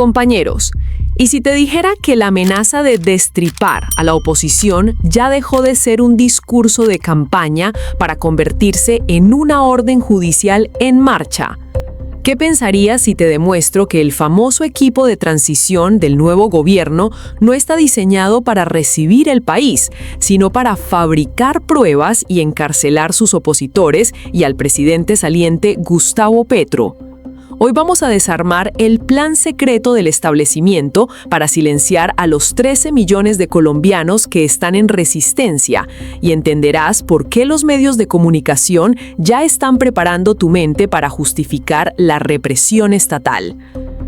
Compañeros, ¿y si te dijera que la amenaza de destripar a la oposición ya dejó de ser un discurso de campaña para convertirse en una orden judicial en marcha? ¿Qué pensarías si te demuestro que el famoso equipo de transición del nuevo gobierno no está diseñado para recibir el país, sino para fabricar pruebas y encarcelar sus opositores y al presidente saliente Gustavo Petro? Hoy vamos a desarmar el plan secreto del establecimiento para silenciar a los 13 millones de colombianos que están en resistencia y entenderás por qué los medios de comunicación ya están preparando tu mente para justificar la represión estatal.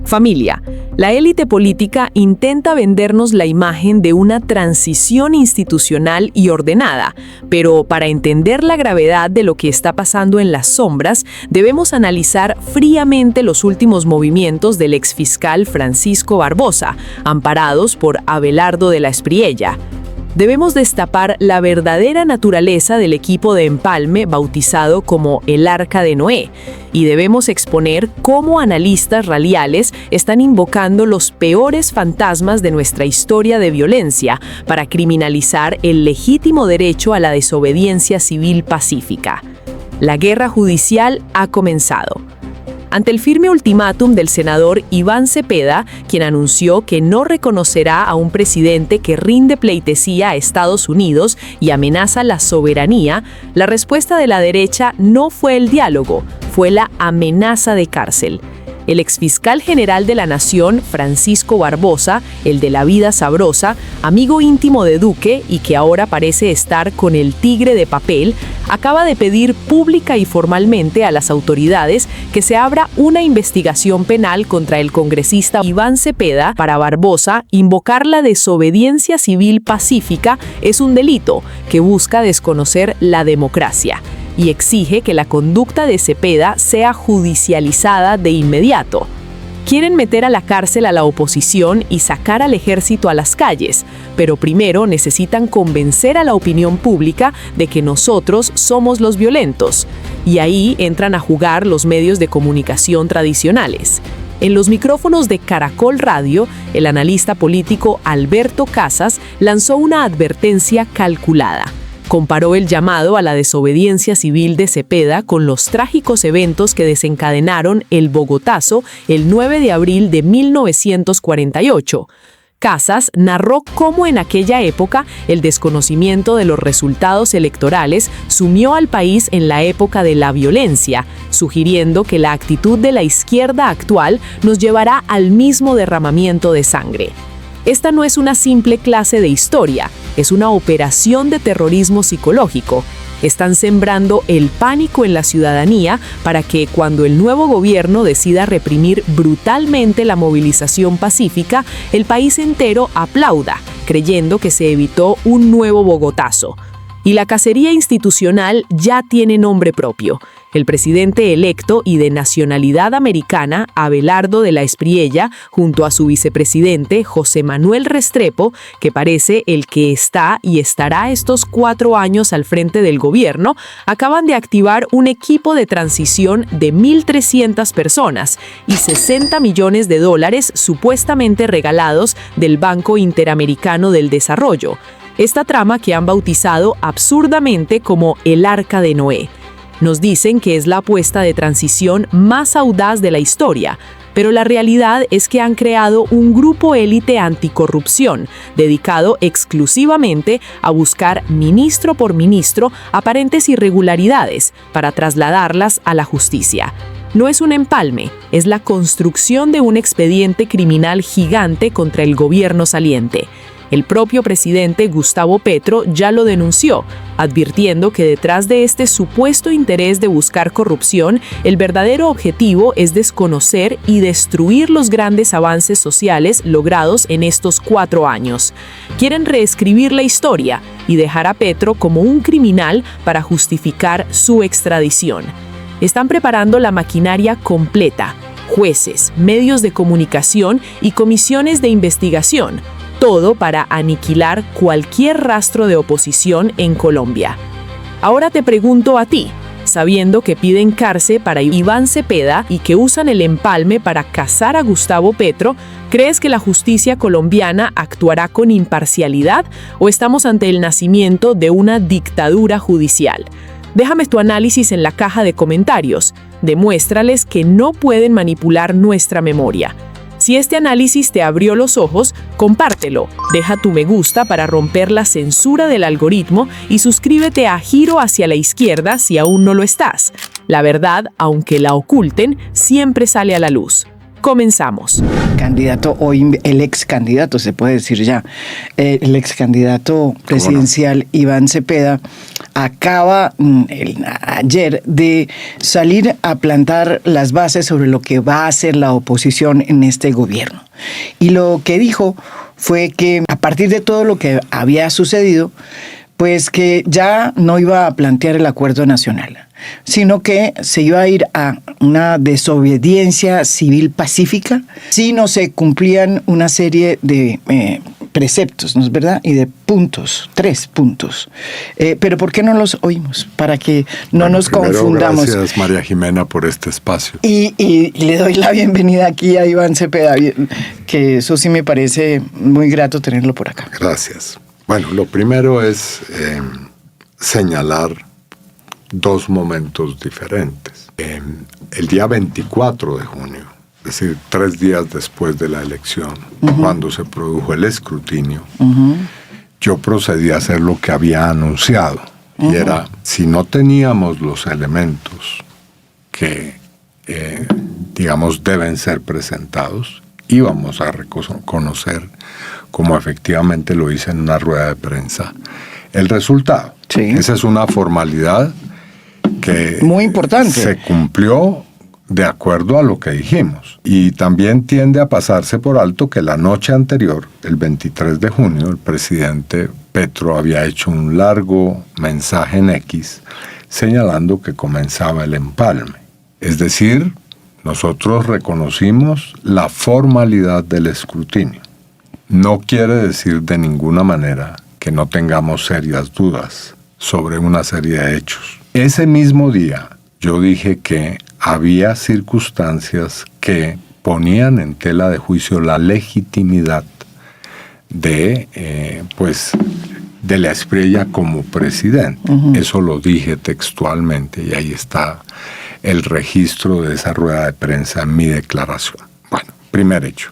Familia, la élite política intenta vendernos la imagen de una transición institucional y ordenada, pero para entender la gravedad de lo que está pasando en las sombras, debemos analizar fríamente los últimos movimientos del exfiscal Francisco Barbosa, amparados por Abelardo de la Espriella. Debemos destapar la verdadera naturaleza del equipo de empalme bautizado como el Arca de Noé, y debemos exponer cómo analistas radiales están invocando los peores fantasmas de nuestra historia de violencia para criminalizar el legítimo derecho a la desobediencia civil pacífica. La guerra judicial ha comenzado. Ante el firme ultimátum del senador Iván Cepeda, quien anunció que no reconocerá a un presidente que rinde pleitesía a Estados Unidos y amenaza la soberanía, la respuesta de la derecha no fue el diálogo, fue la amenaza de cárcel. El exfiscal general de la Nación, Francisco Barbosa, el de la vida sabrosa, amigo íntimo de Duque y que ahora parece estar con el tigre de papel, acaba de pedir pública y formalmente a las autoridades que se abra una investigación penal contra el congresista Iván Cepeda. Para Barbosa, invocar la desobediencia civil pacífica es un delito que busca desconocer la democracia y exige que la conducta de Cepeda sea judicializada de inmediato. Quieren meter a la cárcel a la oposición y sacar al ejército a las calles, pero primero necesitan convencer a la opinión pública de que nosotros somos los violentos. Y ahí entran a jugar los medios de comunicación tradicionales. En los micrófonos de Caracol Radio, el analista político Alberto Casas lanzó una advertencia calculada. Comparó el llamado a la desobediencia civil de Cepeda con los trágicos eventos que desencadenaron el Bogotazo el 9 de abril de 1948. Casas narró cómo en aquella época el desconocimiento de los resultados electorales sumió al país en la época de la violencia, sugiriendo que la actitud de la izquierda actual nos llevará al mismo derramamiento de sangre. Esta no es una simple clase de historia, es una operación de terrorismo psicológico. Están sembrando el pánico en la ciudadanía para que cuando el nuevo gobierno decida reprimir brutalmente la movilización pacífica, el país entero aplauda, creyendo que se evitó un nuevo Bogotazo. Y la cacería institucional ya tiene nombre propio. El presidente electo y de nacionalidad americana, Abelardo de la Espriella, junto a su vicepresidente, José Manuel Restrepo, que parece el que está y estará estos 4 años al frente del gobierno, acaban de activar un equipo de transición de 1.300 personas y $60 millones supuestamente regalados del Banco Interamericano del Desarrollo. Esta trama que han bautizado absurdamente como el Arca de Noé. Nos dicen que es la apuesta de transición más audaz de la historia, pero la realidad es que han creado un grupo élite anticorrupción, dedicado exclusivamente a buscar ministro por ministro aparentes irregularidades para trasladarlas a la justicia. No es un empalme, es la construcción de un expediente criminal gigante contra el gobierno saliente. El propio presidente Gustavo Petro ya lo denunció, advirtiendo que detrás de este supuesto interés de buscar corrupción, el verdadero objetivo es desconocer y destruir los grandes avances sociales logrados en estos 4 años. Quieren reescribir la historia y dejar a Petro como un criminal para justificar su extradición. Están preparando la maquinaria completa, jueces, medios de comunicación y comisiones de investigación. Todo para aniquilar cualquier rastro de oposición en Colombia. Ahora te pregunto a ti, sabiendo que piden cárcel para Iván Cepeda y que usan el empalme para cazar a Gustavo Petro, ¿crees que la justicia colombiana actuará con imparcialidad o estamos ante el nacimiento de una dictadura judicial? Déjame tu análisis en la caja de comentarios. Demuéstrales que no pueden manipular nuestra memoria. Si este análisis te abrió los ojos, compártelo, deja tu me gusta para romper la censura del algoritmo y suscríbete a Giro hacia la izquierda si aún no lo estás. La verdad, aunque la oculten, siempre sale a la luz. Comenzamos. Candidato, hoy el ex candidato, se puede decir ya, el ex candidato presidencial Iván Cepeda acaba ayer de salir a plantar las bases sobre lo que va a hacer la oposición en este gobierno. Y lo que dijo fue que a partir de todo lo que había sucedido, pues que ya no iba a plantear el acuerdo nacional, sino que se iba a ir a una desobediencia civil pacífica si no se cumplían una serie de preceptos, ¿no es verdad? Y de puntos, 3 puntos. Pero ¿por qué no los oímos? Para que no nos confundamos. Gracias, María Jimena, por este espacio. Y le doy la bienvenida aquí a Iván Cepeda, que eso sí me parece muy grato tenerlo por acá. Gracias. Bueno, lo primero es señalar 2 momentos diferentes. El día 24 de junio, es decir, 3 días después de la elección, cuando se produjo el escrutinio, yo procedí a hacer lo que había anunciado. Y era, si no teníamos los elementos que, digamos, deben ser presentados, íbamos a reconocer, como efectivamente lo hice en una rueda de prensa, el resultado. Sí. Esa es una formalidad que muy importante. Se cumplió de acuerdo a lo que dijimos. Y también tiende a pasarse por alto que la noche anterior, el 23 de junio, el presidente Petro había hecho un largo mensaje en X señalando que comenzaba el empalme. Es decir, nosotros reconocimos la formalidad del escrutinio. No quiere decir de ninguna manera que no tengamos serias dudas sobre una serie de hechos. Ese mismo día yo dije que había circunstancias que ponían en tela de juicio la legitimidad de la Espriella como presidente. Eso lo dije textualmente y ahí está el registro de esa rueda de prensa en mi declaración. Bueno, primer hecho.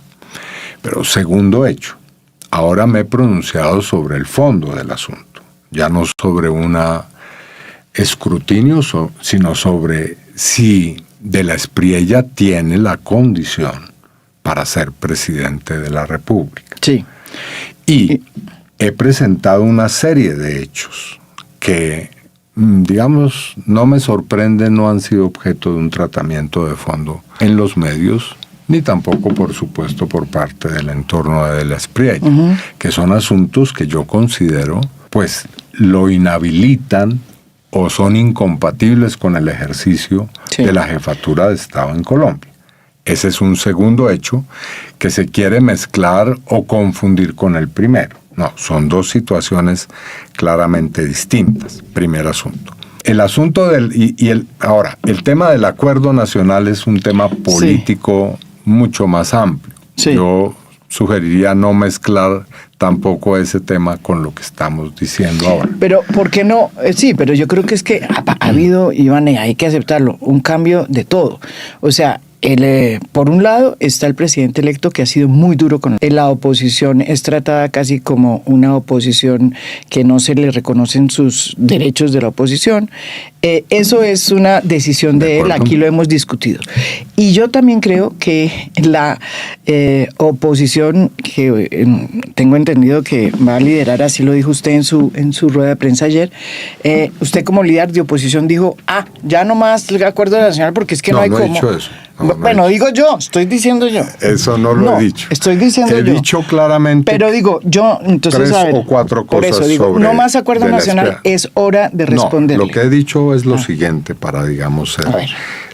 Pero segundo hecho, ahora me he pronunciado sobre el fondo del asunto, ya no sobre un escrutinio, sino sobre si de la Espriella tiene la condición para ser presidente de la República. Sí. Y he presentado una serie de hechos que, digamos, no me sorprenden, no han sido objeto de un tratamiento de fondo en los medios, ni tampoco, por supuesto, por parte del entorno de la Espriella, que son asuntos que yo considero, pues, lo inhabilitan o son incompatibles con el ejercicio de la jefatura de Estado en Colombia. Ese es un segundo hecho que se quiere mezclar o confundir con el primero. No, son 2 situaciones claramente distintas. Primer asunto. El asunto ahora, el tema del acuerdo nacional es un tema político mucho más amplio. Sí. Yo sugeriría no mezclar tampoco ese tema con lo que estamos diciendo ahora. Pero, ¿por qué no? Sí, pero yo creo que es que ha habido, Iván, hay que aceptarlo, un cambio de todo. O sea, por un lado está el presidente electo que ha sido muy duro con la oposición, es tratada casi como una oposición que no se le reconocen sus derechos de la oposición. Eso es una decisión de él, aquí lo hemos discutido. Y yo también creo que la oposición, que tengo entendido que va a liderar, así lo dijo usted en su rueda de prensa ayer, usted como líder de oposición dijo, ya no más el acuerdo nacional porque es que no hay cómo. No he dicho eso. Bueno, digo yo, estoy diciendo yo. Eso no lo he dicho. Estoy diciendo yo. He dicho claramente. Pero digo, yo, entonces, 3 a ver, o 4 cosas. por eso digo, sobre no más acuerdo nacional, es hora de responderle. No, lo que he dicho es lo siguiente, para, digamos, ser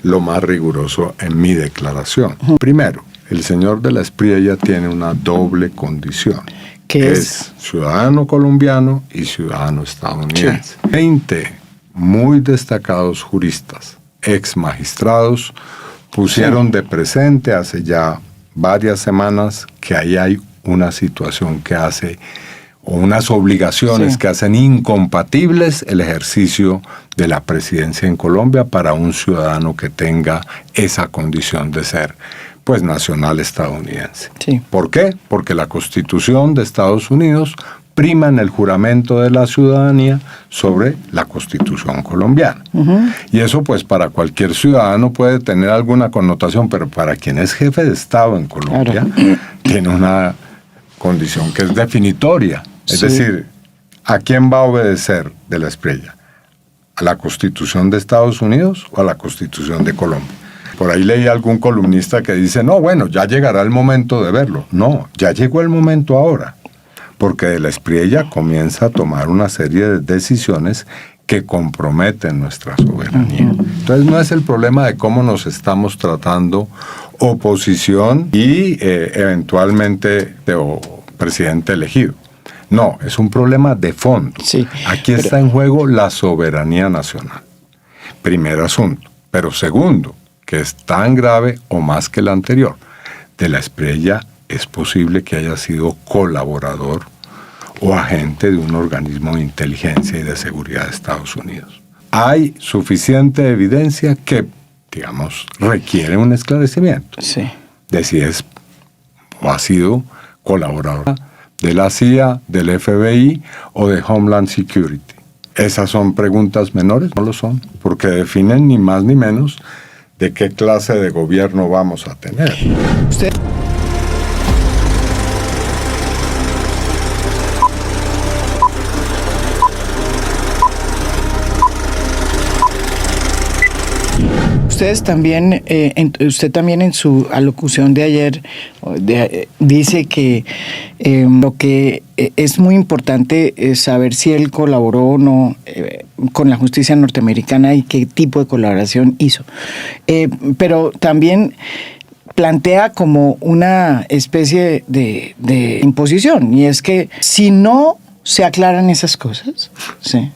lo más riguroso en mi declaración. Primero, el señor de la Espriella tiene una doble condición. ¿Qué es? Ciudadano colombiano y ciudadano estadounidense. 20 muy destacados juristas, ex magistrados, pusieron de presente hace ya varias semanas que ahí hay una situación que hace, o unas obligaciones que hacen incompatibles el ejercicio de la presidencia en Colombia para un ciudadano que tenga esa condición de ser, pues, nacional estadounidense. Sí. ¿Por qué? Porque la Constitución de Estados Unidos prima en el juramento de la ciudadanía sobre la Constitución colombiana. Y eso, pues, para cualquier ciudadano puede tener alguna connotación, pero para quien es jefe de Estado en Colombia, tiene una condición que es definitoria. Es decir, ¿a quién va a obedecer de la Espriella? ¿A la Constitución de Estados Unidos o a la Constitución de Colombia? Por ahí leí algún columnista que dice, no, bueno, ya llegará el momento de verlo. No, ya llegó el momento ahora. Porque de la Espriella comienza a tomar una serie de decisiones que comprometen nuestra soberanía. Entonces no es el problema de cómo nos estamos tratando oposición y eventualmente presidente elegido. No, es un problema de fondo. Sí, Aquí está en juego la soberanía nacional. Primer asunto. Pero segundo, que es tan grave o más que el anterior, de la Espriella es posible que haya sido colaborador o agente de un organismo de inteligencia y de seguridad de Estados Unidos. Hay suficiente evidencia que, digamos, requiere un esclarecimiento de si es o ha sido colaborador de la CIA, del FBI o de Homeland Security. ¿Esas son preguntas menores? No lo son, porque definen ni más ni menos de qué clase de gobierno vamos a tener. Ustedes también, usted también en su alocución de ayer dice que lo que es muy importante es saber si él colaboró o no con la justicia norteamericana y qué tipo de colaboración hizo. Pero también plantea como una especie de imposición, y es que si no se aclaran esas cosas, ¿sí?,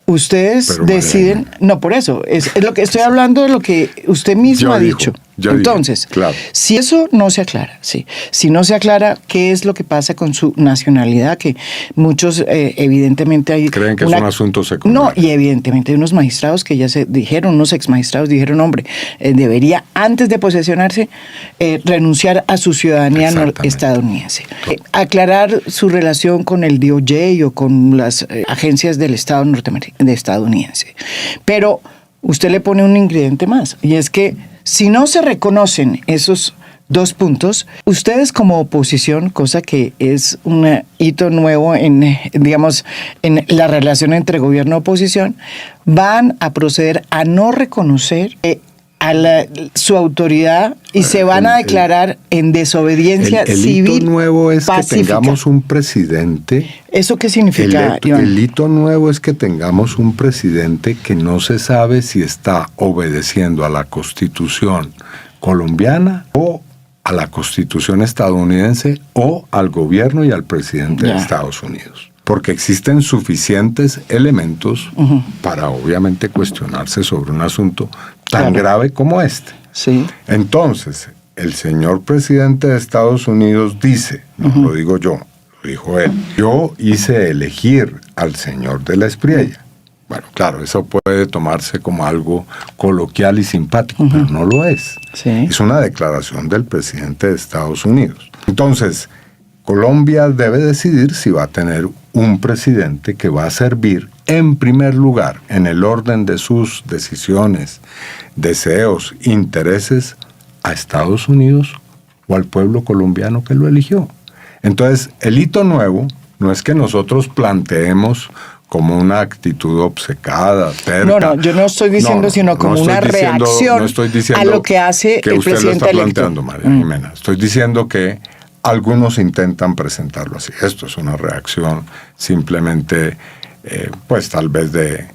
ustedes deciden, no, por eso, es lo que estoy hablando de lo que usted mismo ha dicho. Entonces, si eso no se aclara, si no se aclara qué es lo que pasa con su nacionalidad, que muchos evidentemente creen que es un asunto secundario. No, y evidentemente hay unos magistrados que ya se dijeron, unos exmagistrados dijeron, hombre, debería antes de posesionarse renunciar a su ciudadanía estadounidense. Aclarar su relación con el DOJ o con las agencias del Estado estadounidense. Pero usted le pone un ingrediente más, y es que si no se reconocen esos dos puntos, ustedes como oposición, cosa que es un hito nuevo en la relación entre gobierno y oposición, van a proceder a no reconocer su autoridad y se van a declarar en desobediencia civil. El hito nuevo es pacífica. Que tengamos un presidente. ¿Eso qué significa, Iván? El hito nuevo es que tengamos un presidente que no se sabe si está obedeciendo a la Constitución colombiana o a la Constitución estadounidense o al gobierno y al presidente de Estados Unidos. Porque existen suficientes elementos para obviamente cuestionarse sobre un asunto tan grave como este. Sí. Entonces, el señor presidente de Estados Unidos dice, no lo digo yo, lo dijo él, yo hice elegir al señor de la Espriella. Bueno, claro, eso puede tomarse como algo coloquial y simpático, pero no lo es. Sí. Es una declaración del presidente de Estados Unidos. Entonces, Colombia debe decidir si va a tener un presidente que va a servir en primer lugar en el orden de sus decisiones, deseos, intereses a Estados Unidos o al pueblo colombiano que lo eligió. Entonces, el hito nuevo no es que nosotros planteemos como una actitud obcecada, terca. No, yo no estoy diciendo, sino como una reacción a lo que hace el presidente electo. Que usted lo está planteando, María Jimena. Estoy diciendo que algunos intentan presentarlo así. Esto es una reacción simplemente, pues tal vez de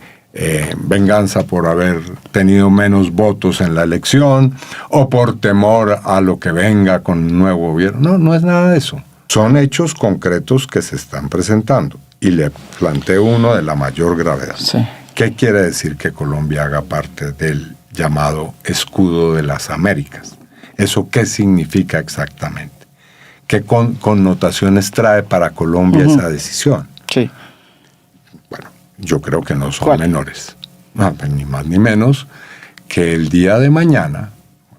venganza por haber tenido menos votos en la elección o por temor a lo que venga con un nuevo gobierno. No es nada de eso. Son hechos concretos que se están presentando. Y le planteo uno de la mayor gravedad. Sí. ¿Qué quiere decir que Colombia haga parte del llamado escudo de las Américas? ¿Eso qué significa exactamente? ¿Qué connotaciones trae para Colombia esa decisión? Sí. Bueno, yo creo que no son menores. No, pues ni más ni menos que el día de mañana,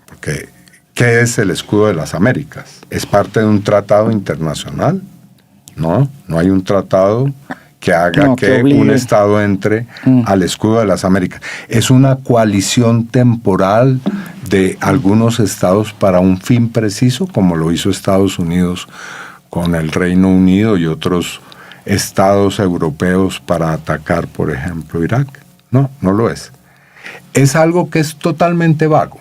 porque ¿qué es el escudo de las Américas? ¿Es parte de un tratado internacional? No hay un tratado que haga que un Estado entre al escudo de las Américas. Es una coalición temporal de algunos estados para un fin preciso, como lo hizo Estados Unidos con el Reino Unido y otros estados europeos para atacar, por ejemplo, Irak. No lo es. Es algo que es totalmente vago.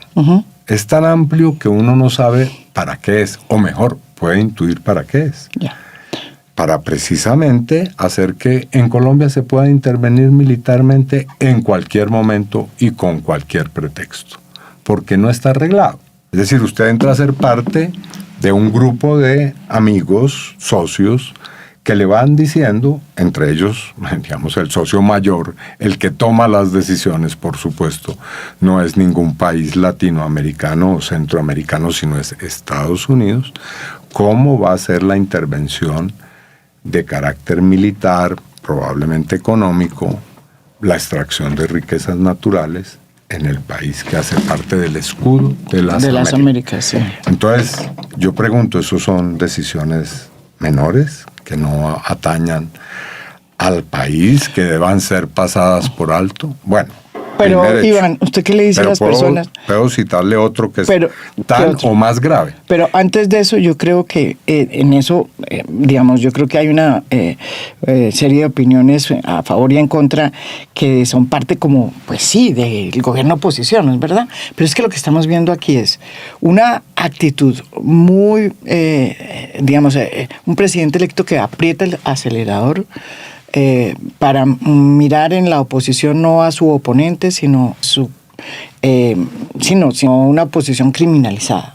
Es tan amplio que uno no sabe para qué es, o mejor, puede intuir para qué es. Para precisamente hacer que en Colombia se pueda intervenir militarmente en cualquier momento y con cualquier pretexto, porque no está arreglado. Es decir, usted entra a ser parte de un grupo de amigos, socios, que le van diciendo, entre ellos, digamos, el socio mayor, el que toma las decisiones, por supuesto, no es ningún país latinoamericano o centroamericano, sino es Estados Unidos, cómo va a ser la intervención de carácter militar, probablemente económico, la extracción de riquezas naturales en el país que hace parte del escudo de las Américas. Sí. Entonces, yo pregunto, ¿esos son decisiones menores que no atañan al país, que deban ser pasadas por alto? Bueno. Pero, Iván, ¿usted qué le dice a las personas? Puedo citarle otro que es tal o más grave. Pero antes de eso, yo creo que en eso, digamos, yo creo que hay una serie de opiniones a favor y en contra que son parte como, pues sí, del gobierno oposición, ¿no es verdad? Pero es que lo que estamos viendo aquí es una actitud muy, digamos, un presidente electo que aprieta el acelerador para mirar en la oposición no a su oponente, sino una oposición criminalizada.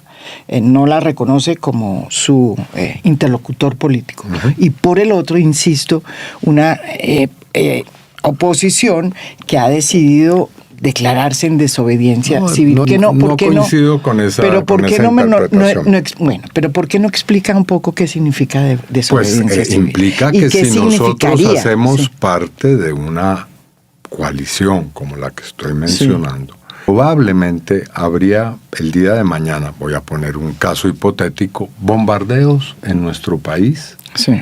No la reconoce como su interlocutor político. Y por el otro, insisto, una oposición que ha decidido declararse en desobediencia civil. No coincido con esa interpretación. Pero ¿por qué no explica un poco qué significa desobediencia civil? Implica que si nosotros hacemos parte de una coalición como la que estoy mencionando, probablemente habría el día de mañana, voy a poner un caso hipotético, bombardeos en nuestro país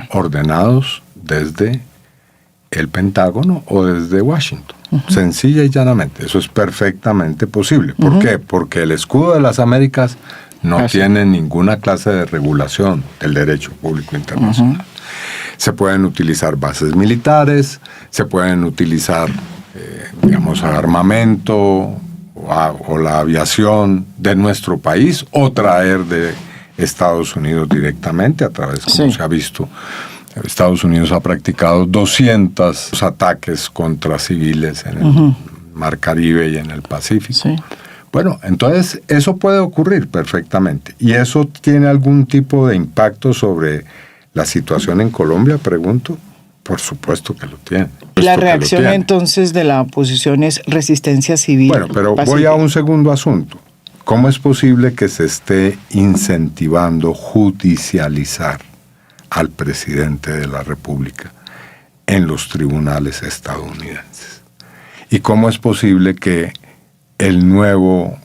ordenados desde el Pentágono o desde Washington. Sencilla y llanamente. Eso es perfectamente posible. ¿Por qué? Porque el escudo de las Américas no tiene ninguna clase de regulación del derecho público internacional. Se pueden utilizar bases militares, se pueden utilizar, digamos, armamento o la aviación de nuestro país o traer de Estados Unidos directamente a través, como se ha visto. Estados Unidos ha practicado 200 ataques contra civiles en el Mar Caribe y en el Pacífico. Bueno, entonces eso puede ocurrir perfectamente. ¿Y eso tiene algún tipo de impacto sobre la situación en Colombia, pregunto? Por supuesto que lo tiene. La reacción entonces de la oposición es resistencia civil. Bueno, pero pacífica. Voy a un segundo asunto. ¿Cómo es posible que se esté incentivando judicializar al presidente de la República en los tribunales estadounidenses? ¿Y cómo es posible que el nuevo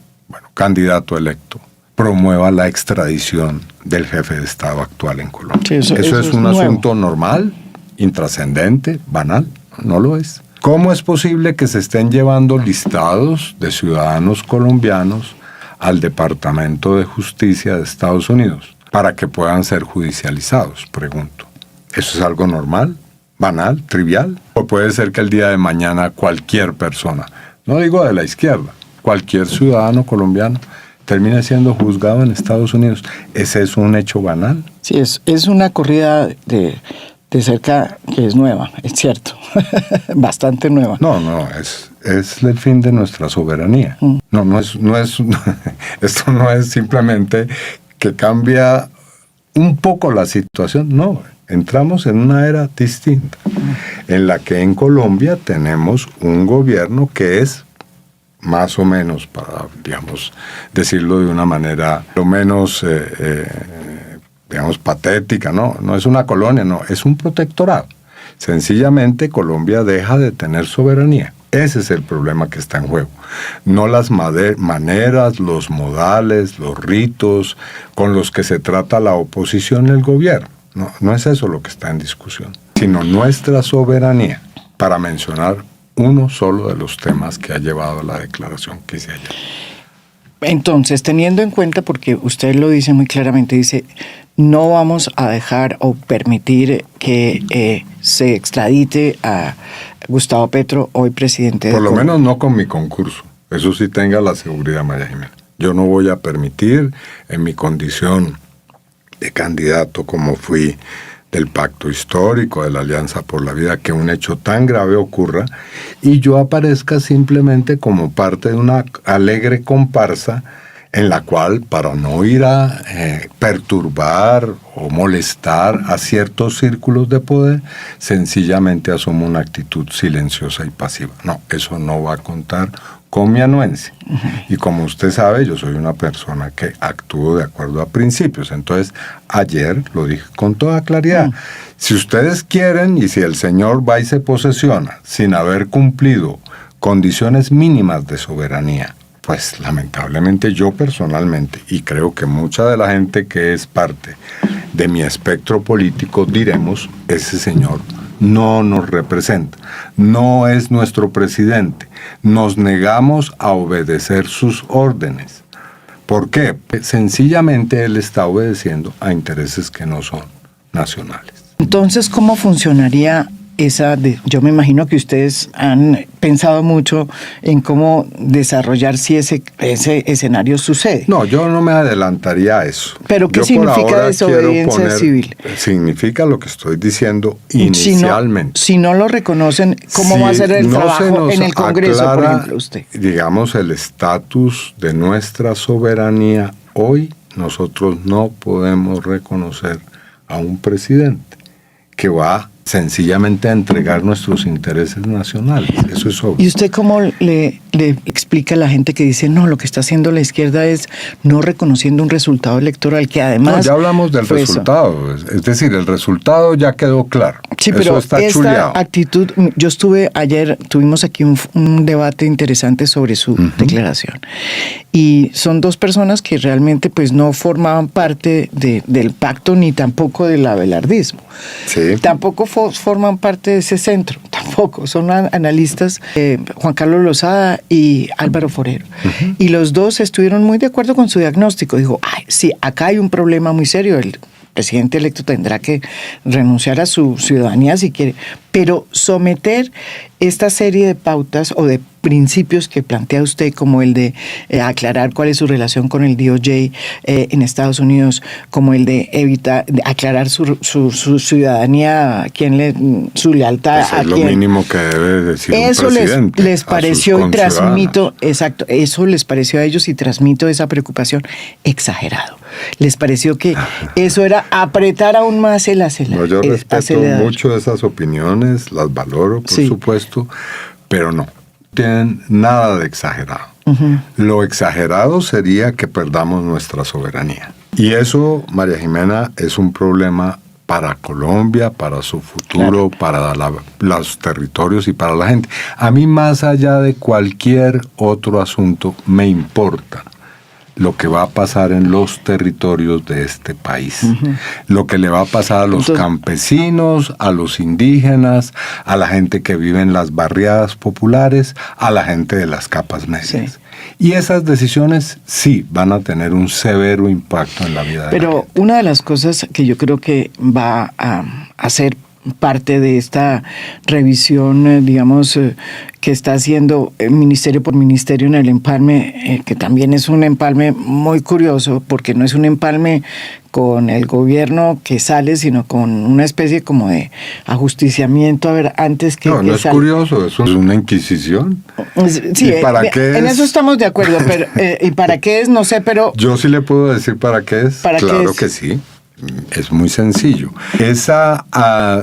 candidato electo promueva la extradición del jefe de Estado actual en Colombia? Sí, ¿Eso es un asunto normal, intrascendente, banal? No lo es. ¿Cómo es posible que se estén llevando listados de ciudadanos colombianos al Departamento de Justicia de Estados Unidos para que puedan ser judicializados? Pregunto. ¿Eso es algo normal, banal, trivial? ¿O puede ser que el día de mañana cualquier persona, no digo de la izquierda, cualquier ciudadano colombiano termine siendo juzgado en Estados Unidos? ¿Ese es un hecho banal? Sí, es una corrida de cerca que es nueva, es cierto, bastante nueva. No, es el fin de nuestra soberanía. No es esto no es simplemente que cambia un poco la situación, no, entramos en una era distinta. en la que en Colombia tenemos un gobierno que es más o menos, para, digamos, decirlo de una manera lo menos, digamos, patética, no es una colonia, no, es un protectorado. Sencillamente Colombia deja de tener soberanía. Ese es el problema que está en juego. No las maneras, los modales, los ritos con los que se trata la oposición y el gobierno. No es eso lo que está en discusión, sino nuestra soberanía, para mencionar uno solo de los temas que ha llevado a la declaración que hice ayer. Entonces, teniendo en cuenta, porque usted lo dice muy claramente, dice, no vamos a dejar o permitir que se extradite a Gustavo Petro, hoy presidente de Colombia. Por lo Colombia. menos no con mi concurso. Eso sí tenga la seguridad, María Jimena. Yo no voy a permitir, en mi condición de candidato como fui del pacto histórico, de la Alianza por la Vida, que un hecho tan grave ocurra y yo aparezca simplemente como parte de una alegre comparsa en la cual, para no ir a perturbar o molestar a ciertos círculos de poder, sencillamente asumo una actitud silenciosa y pasiva. No, eso no va a contar con mi anuencia. Y como usted sabe, yo soy una persona que actúo de acuerdo a principios. Entonces, ayer lo dije con toda claridad. Si ustedes quieren y si el señor va y se posesiona sin haber cumplido condiciones mínimas de soberanía, pues lamentablemente yo personalmente, y creo que mucha de la gente que es parte de mi espectro político, diremos, ese señor no nos representa, no es nuestro presidente, nos negamos a obedecer sus órdenes. ¿Por qué? Sencillamente él está obedeciendo a intereses que no son nacionales. Entonces, ¿cómo funcionaría yo me imagino que ustedes han pensado mucho en cómo desarrollar si ese escenario sucede? No, yo no me adelantaría a eso. ¿Pero qué significa desobediencia civil? Significa lo que estoy diciendo inicialmente. Si no lo reconocen, ¿cómo va a ser el trabajo en el Congreso, por ejemplo, usted? Digamos, el estatus de nuestra soberanía. Hoy nosotros no podemos reconocer a un presidente que va sencillamente a entregar nuestros intereses nacionales. Eso es obvio. ¿Y usted cómo le explica a la gente que dice, no, lo que está haciendo la izquierda es no reconociendo un resultado electoral que además... No, ya hablamos del resultado. Es decir, el resultado ya quedó claro. Sí, pero eso está chuleado. Actitud... Yo tuvimos aquí un debate interesante sobre su declaración. Y son dos personas que realmente pues no formaban parte del pacto ni tampoco del abelardismo. Sí. Tampoco forman parte de ese centro, tampoco. Son analistas, Juan Carlos Lozada y Álvaro Forero. Y los dos estuvieron muy de acuerdo con su diagnóstico. Dijo, sí, acá hay un problema muy serio. El presidente electo tendrá que renunciar a su ciudadanía si quiere, pero someter esta serie de pautas o de principios que plantea usted, como el de aclarar cuál es su relación con el DOJ en Estados Unidos, como el de aclarar su ciudadanía, su lealtad a quién. Es lo mínimo que debe decir un presidente. Eso les pareció y transmito, exacto, eso les pareció a ellos y transmito esa preocupación exagerado. Les pareció que eso era apretar aún más el acelerador. No, yo respeto mucho esas opiniones, las valoro, por supuesto, pero no tienen nada de exagerado. Lo exagerado sería que perdamos nuestra soberanía. Y eso, María Jimena, es un problema para Colombia, para su futuro, para los territorios y para la gente. A mí, más allá de cualquier otro asunto, me importa lo que va a pasar en los territorios de este país, lo que le va a pasar a los campesinos, a los indígenas, a la gente que vive en las barriadas populares, a la gente de las capas medias. Sí. Y esas decisiones sí van a tener un severo impacto en la vida de la gente. Pero una de las cosas que yo creo que va a hacer parte de esta revisión, digamos, que está haciendo ministerio por ministerio en el empalme, que también es un empalme muy curioso, porque no es un empalme con el gobierno que sale, sino con una especie como de ajusticiamiento, a ver, antes que... No es curioso, eso es una inquisición. Sí, ¿y para qué en es? eso estamos de acuerdo, pero ¿y para qué es? No sé, pero... Yo sí le puedo decir para qué es, claro que sí. Es muy sencillo. Esa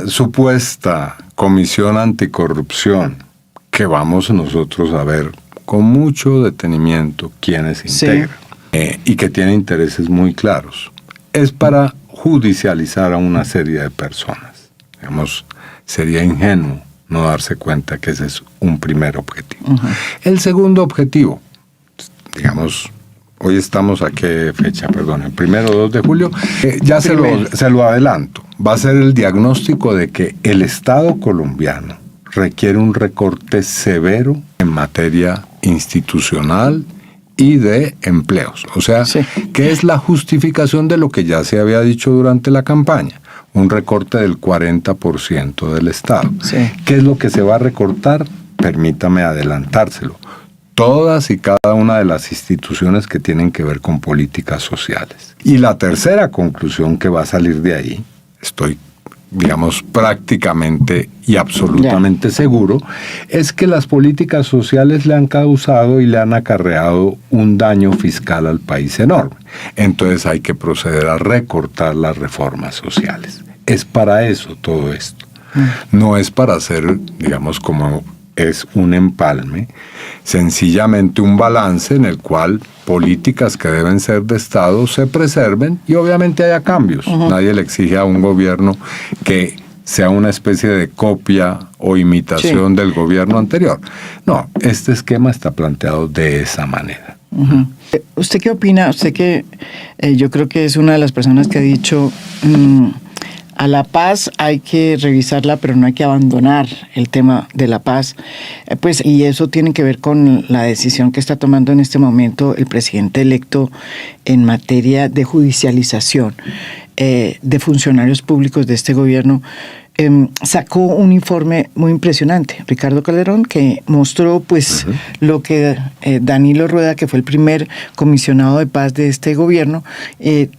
supuesta comisión anticorrupción que vamos nosotros a ver con mucho detenimiento quiénes integran, y que tiene intereses muy claros, es para judicializar a una serie de personas. Digamos, sería ingenuo no darse cuenta que ese es un primer objetivo. Uh-huh. El segundo objetivo, digamos, hoy estamos a qué fecha, perdón, el 2 de julio, ya se lo adelanto, va a ser el diagnóstico de que el Estado colombiano requiere un recorte severo en materia institucional y de empleos. O sea, que es la justificación de lo que ya se había dicho durante la campaña, un recorte del 40% del Estado. Sí. ¿Qué es lo que se va a recortar? Permítame adelantárselo. Todas y cada una de las instituciones que tienen que ver con políticas sociales. Y la tercera conclusión que va a salir de ahí, estoy, digamos, prácticamente y absolutamente seguro, es que las políticas sociales le han causado y le han acarreado un daño fiscal al país enorme. Entonces hay que proceder a recortar las reformas sociales. Es para eso todo esto. No es para hacer, digamos, como es un empalme, sencillamente un balance en el cual políticas que deben ser de Estado se preserven y obviamente haya cambios. Uh-huh. Nadie le exige a un gobierno que sea una especie de copia o imitación del gobierno anterior. No, este esquema está planteado de esa manera. Uh-huh. ¿Usted qué opina? Usted que yo creo que es una de las personas que ha dicho a la paz hay que revisarla, pero no hay que abandonar el tema de la paz. Y eso tiene que ver con la decisión que está tomando en este momento el presidente electo en materia de judicialización de funcionarios públicos de este gobierno. Sacó un informe muy impresionante, Ricardo Calderón, que mostró pues lo que Danilo Rueda, que fue el primer comisionado de paz de este gobierno,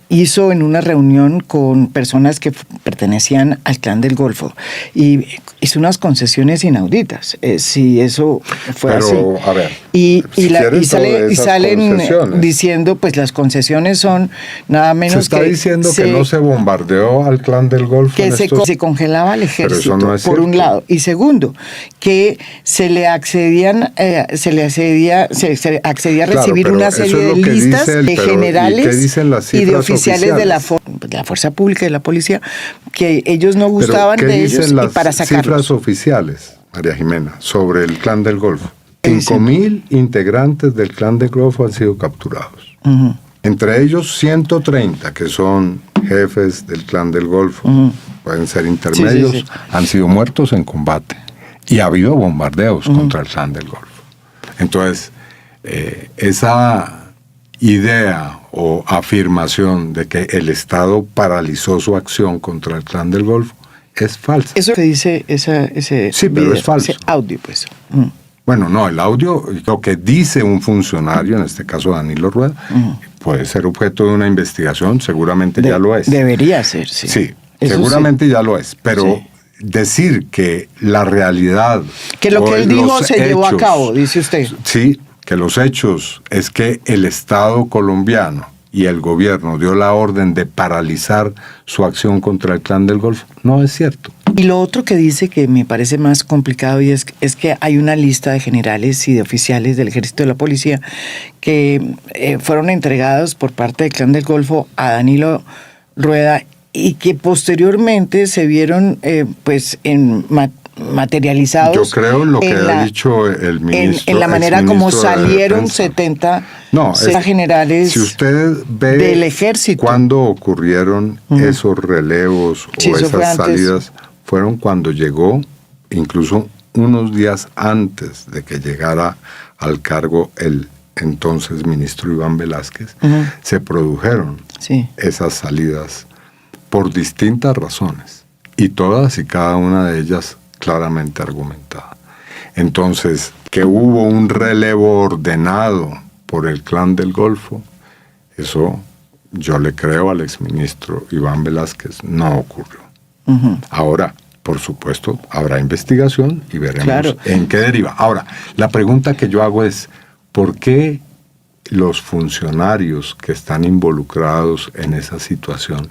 hizo en una reunión con personas que pertenecían al Clan del Golfo y hizo unas concesiones inauditas, si eso fue así. A ver, y salen diciendo pues las concesiones son nada menos que... Se está diciendo que no se bombardeó al Clan del Golfo. Que se congelaba al ejército, no por un lado, y segundo, que se accedía a recibir una serie de listas de generales y de oficiales de la fuerza pública y de la policía que ellos no gustaban de ellos y para sacarlos. Cifras oficiales, María Jimena, sobre el Clan del Golfo. 5.000 integrantes del Clan del Golfo han sido capturados. Uh-huh. Entre ellos 130 que son jefes del Clan del Golfo, pueden ser intermedios, han sido muertos en combate y ha habido bombardeos contra el Clan del Golfo. Entonces, esa idea o afirmación de que el Estado paralizó su acción contra el Clan del Golfo es falsa. Eso que dice ese pero es falso. Ese audio, pues. Bueno, no, el audio, lo que dice un funcionario, en este caso Danilo Rueda, puede ser objeto de una investigación, seguramente ya lo es. Debería ser, sí. Sí, eso seguramente ya lo es, pero decir que la realidad... Que lo que él dijo se llevó a cabo, dice usted. Sí, que los hechos es que el Estado colombiano y el gobierno dio la orden de paralizar su acción contra el Clan del Golfo, no es cierto. Y lo otro que dice que me parece más complicado y es que hay una lista de generales y de oficiales del ejército y de la policía que fueron entregados por parte del Clan del Golfo a Danilo Rueda y que posteriormente se vieron materializados. Yo creo en lo que ha dicho el ministro. En la manera como salieron 70 generales si usted ve del ejército. Cuando ocurrieron esos relevos o esas salidas, fueron cuando llegó, incluso unos días antes de que llegara al cargo el entonces ministro Iván Velásquez, se produjeron esas salidas por distintas razones, y todas y cada una de ellas claramente argumentada. Entonces, que hubo un relevo ordenado por el Clan del Golfo, eso yo le creo al exministro Iván Velásquez, no ocurrió. Ahora, por supuesto, habrá investigación y veremos en qué deriva. Ahora, la pregunta que yo hago es, ¿por qué los funcionarios que están involucrados en esa situación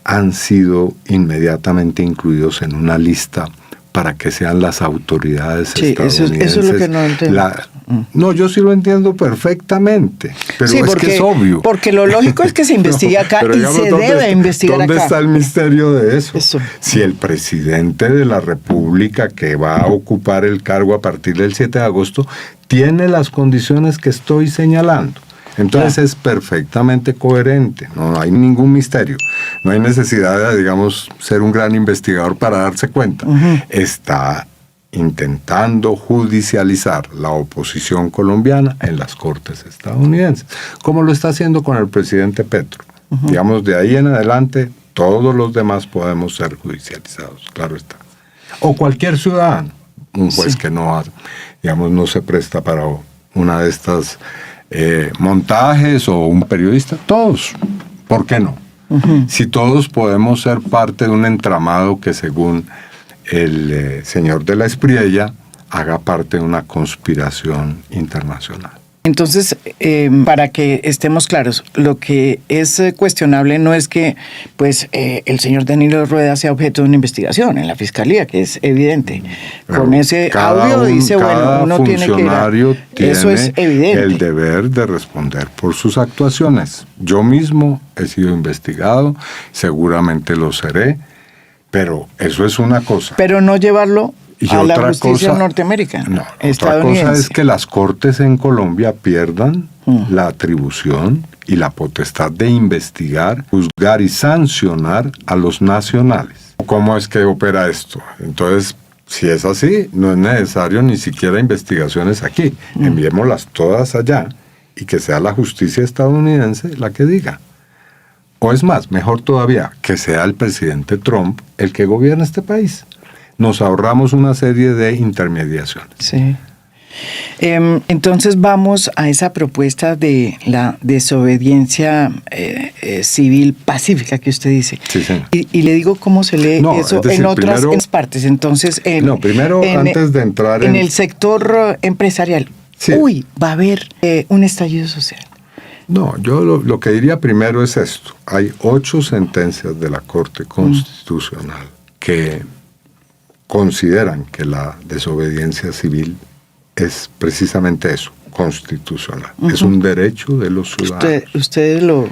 han sido inmediatamente incluidos en una lista para que sean las autoridades estadounidenses. Eso es lo que no entiendo. No, yo sí lo entiendo perfectamente, pero sí, porque, que es obvio. Porque lo lógico es que se investigue acá y digamos, se debe investigar acá. ¿Dónde está el misterio de eso? Si el presidente de la República, que va a ocupar el cargo a partir del 7 de agosto, tiene las condiciones que estoy señalando, entonces es perfectamente coherente, no hay ningún misterio, no hay necesidad de, digamos, ser un gran investigador para darse cuenta. Está intentando judicializar la oposición colombiana en las cortes estadounidenses, como lo está haciendo con el presidente Petro. Digamos, de ahí en adelante, todos los demás podemos ser judicializados, claro está. O cualquier ciudadano, un juez que no, digamos, no se presta para una de estas montajes, o un periodista, todos, ¿por qué no? Si todos podemos ser parte de un entramado que, según el señor de la Espriella, haga parte de una conspiración internacional. Entonces, para que estemos claros, lo que es cuestionable no es que pues el señor Danilo Rueda sea objeto de una investigación en la Fiscalía, que es evidente. Pero con ese audio dice, bueno, uno tiene que... Eso es evidente. El deber de responder por sus actuaciones. Yo mismo he sido investigado, seguramente lo seré, pero eso es una cosa. Pero no llevarlo a la justicia norteamericana. No, otra cosa es que las cortes en Colombia pierdan la atribución y la potestad de investigar, juzgar y sancionar a los nacionales. ¿Cómo es que opera esto? Entonces, si es así, no es necesario ni siquiera investigaciones aquí. Enviémoslas todas allá y que sea la justicia estadounidense la que diga. O es más, mejor todavía, que sea el presidente Trump el que gobierne este país. Nos ahorramos una serie de intermediaciones. Sí. Entonces vamos a esa propuesta de la desobediencia civil pacífica que usted dice. Sí, sí. Y le digo cómo se lee eso en otras partes. Entonces, antes de entrar en el sector empresarial, va a haber un estallido social. No, yo lo que diría primero es esto. Hay 8 sentencias de la Corte Constitucional que consideran que la desobediencia civil es precisamente eso, constitucional. Es un derecho de los ciudadanos. Ustedes lo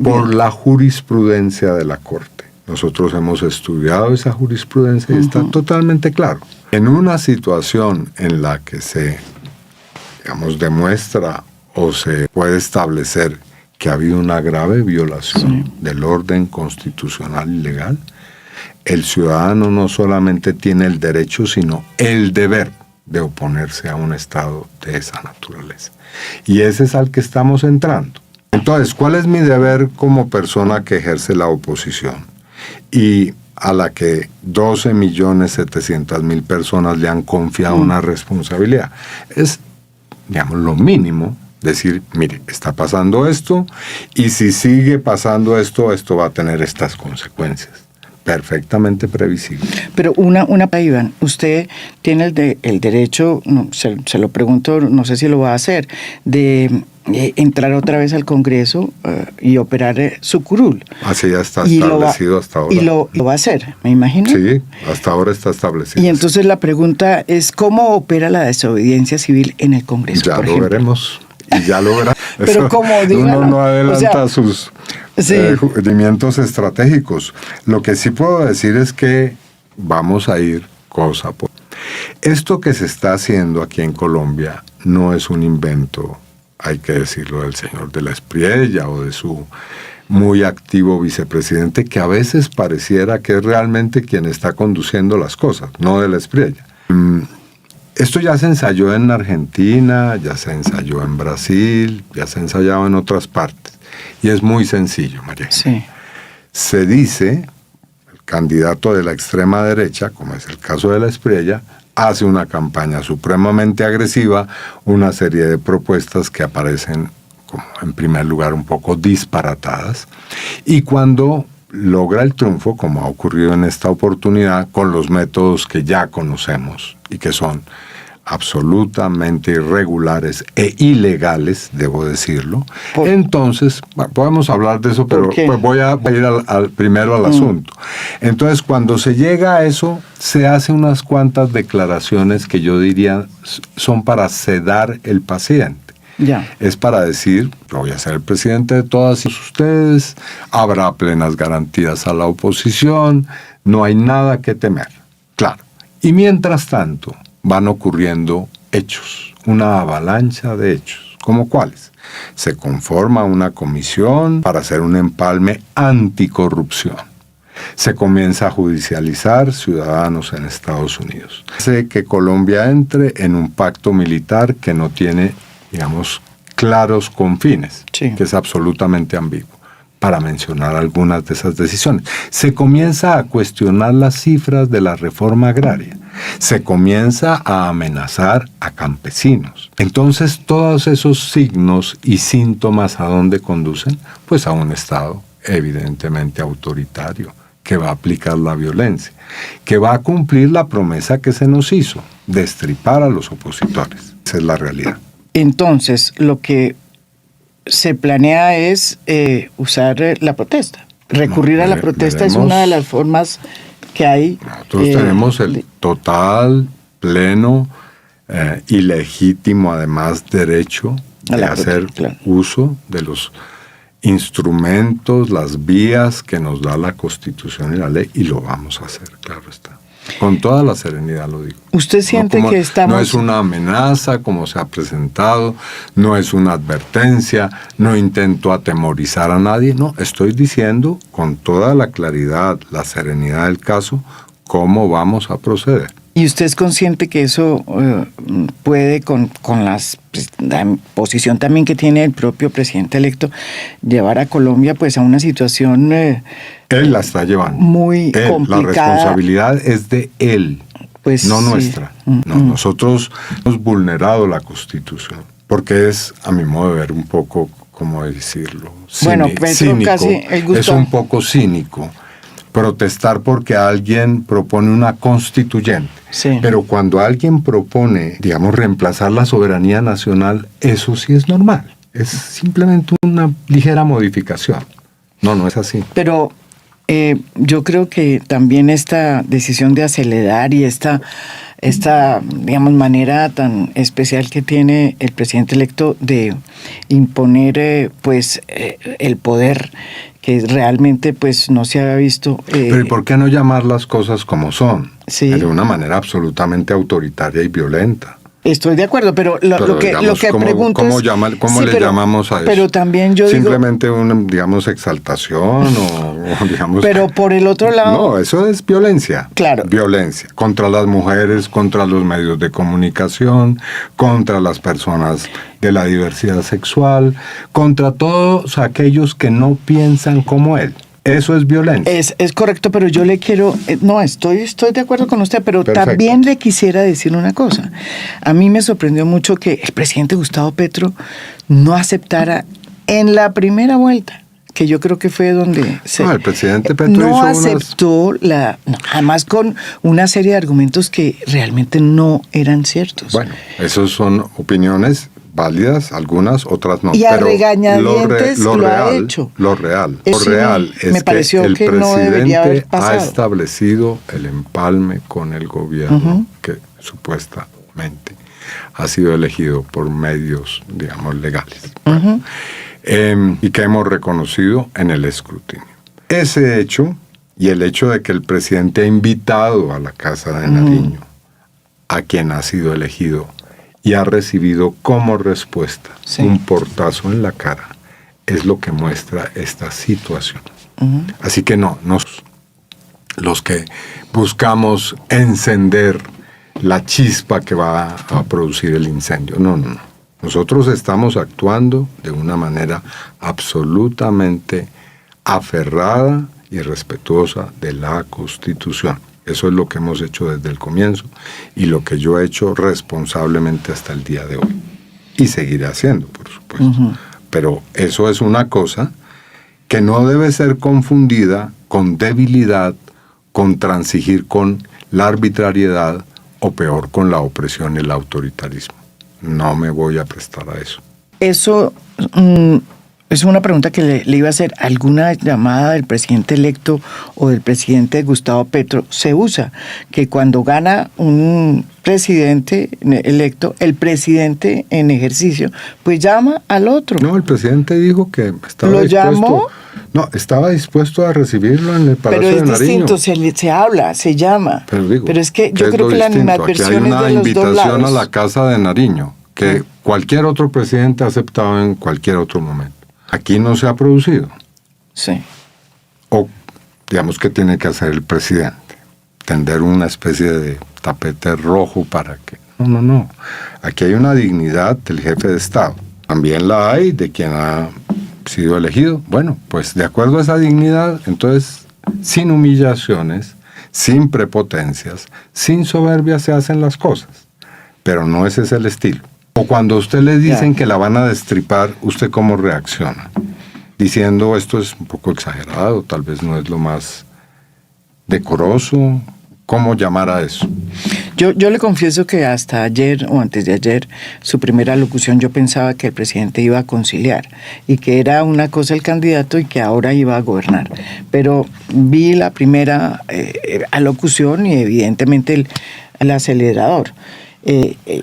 por la jurisprudencia de la Corte. Nosotros hemos estudiado esa jurisprudencia y está totalmente claro. En una situación en la que se, digamos, demuestra o se puede establecer que ha habido una grave violación del orden constitucional y legal, el ciudadano no solamente tiene el derecho, sino el deber de oponerse a un Estado de esa naturaleza. Y ese es al que estamos entrando. Entonces, ¿cuál es mi deber como persona que ejerce la oposición? Y a la que 12.700.000 personas le han confiado una responsabilidad. Es, digamos, lo mínimo. Decir, mire, está pasando esto, y si sigue pasando esto, esto va a tener estas consecuencias. Perfectamente previsible. Pero Iván, usted tiene el derecho, se lo pregunto, no sé si lo va a hacer, de entrar otra vez al Congreso y operar su curul. Así ya está establecido hasta ahora. Y lo va a hacer, me imagino. Sí, hasta ahora está establecido. Y entonces la pregunta es, ¿cómo opera la desobediencia civil en el Congreso? Ya lo veremos. Y ya lo verá. Pero como dígalo, uno no adelanta sus movimientos estratégicos. Lo que sí puedo decir es que vamos a ir cosa por... Esto que se está haciendo aquí en Colombia no es un invento, hay que decirlo, del señor de la Espriella o de su muy activo vicepresidente, que a veces pareciera que es realmente quien está conduciendo las cosas, no de la Espriella. Esto ya se ensayó en Argentina, ya se ensayó en Brasil, ya se ha ensayado en otras partes. Y es muy sencillo, María. Sí. Se dice, el candidato de la extrema derecha, como es el caso de la Espriella, hace una campaña supremamente agresiva, una serie de propuestas que aparecen, como en primer lugar, un poco disparatadas. Y cuando logra el triunfo, como ha ocurrido en esta oportunidad, con los métodos que ya conocemos y que son absolutamente irregulares e ilegales, debo decirlo. Entonces, podemos hablar de eso, pero pues voy a ir primero al asunto. Entonces, cuando se llega a eso, se hace unas cuantas declaraciones que yo diría son para sedar el paciente. Ya. Es para decir, voy a ser el presidente de todas ustedes, habrá plenas garantías a la oposición, no hay nada que temer. Claro. Y mientras tanto, van ocurriendo hechos, una avalancha de hechos. ¿Cómo cuáles? Se conforma una comisión para hacer un empalme anticorrupción. Se comienza a judicializar ciudadanos en Estados Unidos. Hace que Colombia entre en un pacto militar que no tiene, digamos, claros confines, sí, que es absolutamente ambiguo, para mencionar algunas de esas decisiones. Se comienza a cuestionar las cifras de la reforma agraria. Se comienza a amenazar a campesinos. Entonces, todos esos signos y síntomas, ¿a dónde conducen? Pues a un Estado evidentemente autoritario, que va a aplicar la violencia, que va a cumplir la promesa que se nos hizo, destripar a los opositores. Esa es la realidad. Entonces, lo que se planea es usar la protesta. Recurrir a la protesta es una de las formas que hay. Nosotros tenemos el total, pleno, ilegítimo, además, derecho de hacer uso de los instrumentos, las vías que nos da la Constitución y la ley, y lo vamos a hacer, claro está. Con toda la serenidad lo digo. ¿Usted siente que estamos...? No es una amenaza como se ha presentado, no es una advertencia, no intento atemorizar a nadie, no, estoy diciendo con toda la claridad, la serenidad del caso, cómo vamos a proceder. ¿Y usted es consciente que eso puede, con la posición también que tiene el propio presidente electo, llevar a Colombia pues a una situación... él la está llevando. Muy complicada. La responsabilidad es de él, pues, no nuestra. No, nosotros hemos vulnerado la Constitución, porque es, a mi modo de ver, un poco, ¿cómo decirlo? Bueno, Petro casi... Es un poco cínico protestar porque alguien propone una constituyente. Sí. Pero cuando alguien propone, digamos, reemplazar la soberanía nacional, eso sí es normal. Es simplemente una ligera modificación. No es así. Pero yo creo que también esta decisión de acelerar y esta digamos, manera tan especial que tiene el presidente electo de imponer el poder que realmente pues no se había visto. Pero ¿y por qué no llamar las cosas como son? Sí. De una manera absolutamente autoritaria y violenta. Estoy de acuerdo, pero lo que pregunto es... ¿Cómo le llamamos a eso? Pero también yo simplemente una, digamos, exaltación o digamos... Pero por el otro lado... No, eso es violencia. Claro. Violencia contra las mujeres, contra los medios de comunicación, contra las personas de la diversidad sexual, contra todos aquellos que no piensan como él. Eso es violencia. Es correcto, pero yo le quiero... No, estoy de acuerdo con usted, pero perfecto. También le quisiera decir una cosa. A mí me sorprendió mucho que el presidente Gustavo Petro no aceptara en la primera vuelta, que yo creo que fue donde el presidente Petro no hizo aceptó además con una serie de argumentos que realmente no eran ciertos. Bueno, esos son opiniones válidas, algunas, otras no. Y a regañadientes lo ha hecho. Lo real es me pareció que el que no debería haber presidente pasado. ha establecido el empalme con el gobierno que supuestamente ha sido elegido por medios, digamos, legales. Y que hemos reconocido en el escrutinio. Ese hecho y el hecho de que el presidente ha invitado a la Casa de Nariño a quien ha sido elegido y ha recibido como respuesta un portazo en la cara, es lo que muestra esta situación. Así que los que buscamos encender la chispa que va a producir el incendio, no. Nosotros estamos actuando de una manera absolutamente aferrada y respetuosa de la Constitución. Eso es lo que hemos hecho desde el comienzo y lo que yo he hecho responsablemente hasta el día de hoy. Y seguiré haciendo, por supuesto. Pero eso es una cosa que no debe ser confundida con debilidad, con transigir con la arbitrariedad o peor con la opresión y el autoritarismo. No me voy a prestar a eso. Eso es una pregunta que le iba a hacer. ¿Alguna llamada del presidente electo o del presidente Gustavo Petro se usa? Que cuando gana un presidente electo, el presidente en ejercicio, pues llama al otro. No, el presidente dijo que estaba ¿Lo dispuesto. llamó? No, estaba dispuesto a recibirlo en el Palacio de Pero es Nariño. distinto, se habla, se llama. Pero es que yo creo que la animadversión es de los dos lados. Aquí hay una invitación a la Casa de Nariño que cualquier otro presidente ha aceptado en cualquier otro momento. Aquí no se ha producido. Sí. O digamos que tiene que hacer el presidente, tender una especie de tapete rojo para que... No. Aquí hay una dignidad del jefe de Estado. También la hay de quien ha sido elegido. Bueno, pues de acuerdo a esa dignidad, entonces, sin humillaciones, sin prepotencias, sin soberbia se hacen las cosas. Pero no ese es el estilo. O cuando a usted le dicen que la van a destripar, ¿usted cómo reacciona? Diciendo esto es un poco exagerado, tal vez no es lo más decoroso. ¿Cómo llamar a eso? Yo le confieso que hasta ayer o antes de ayer, su primera alocución, yo pensaba que el presidente iba a conciliar y que era una cosa el candidato y que ahora iba a gobernar. Pero vi la primera alocución y evidentemente el acelerador.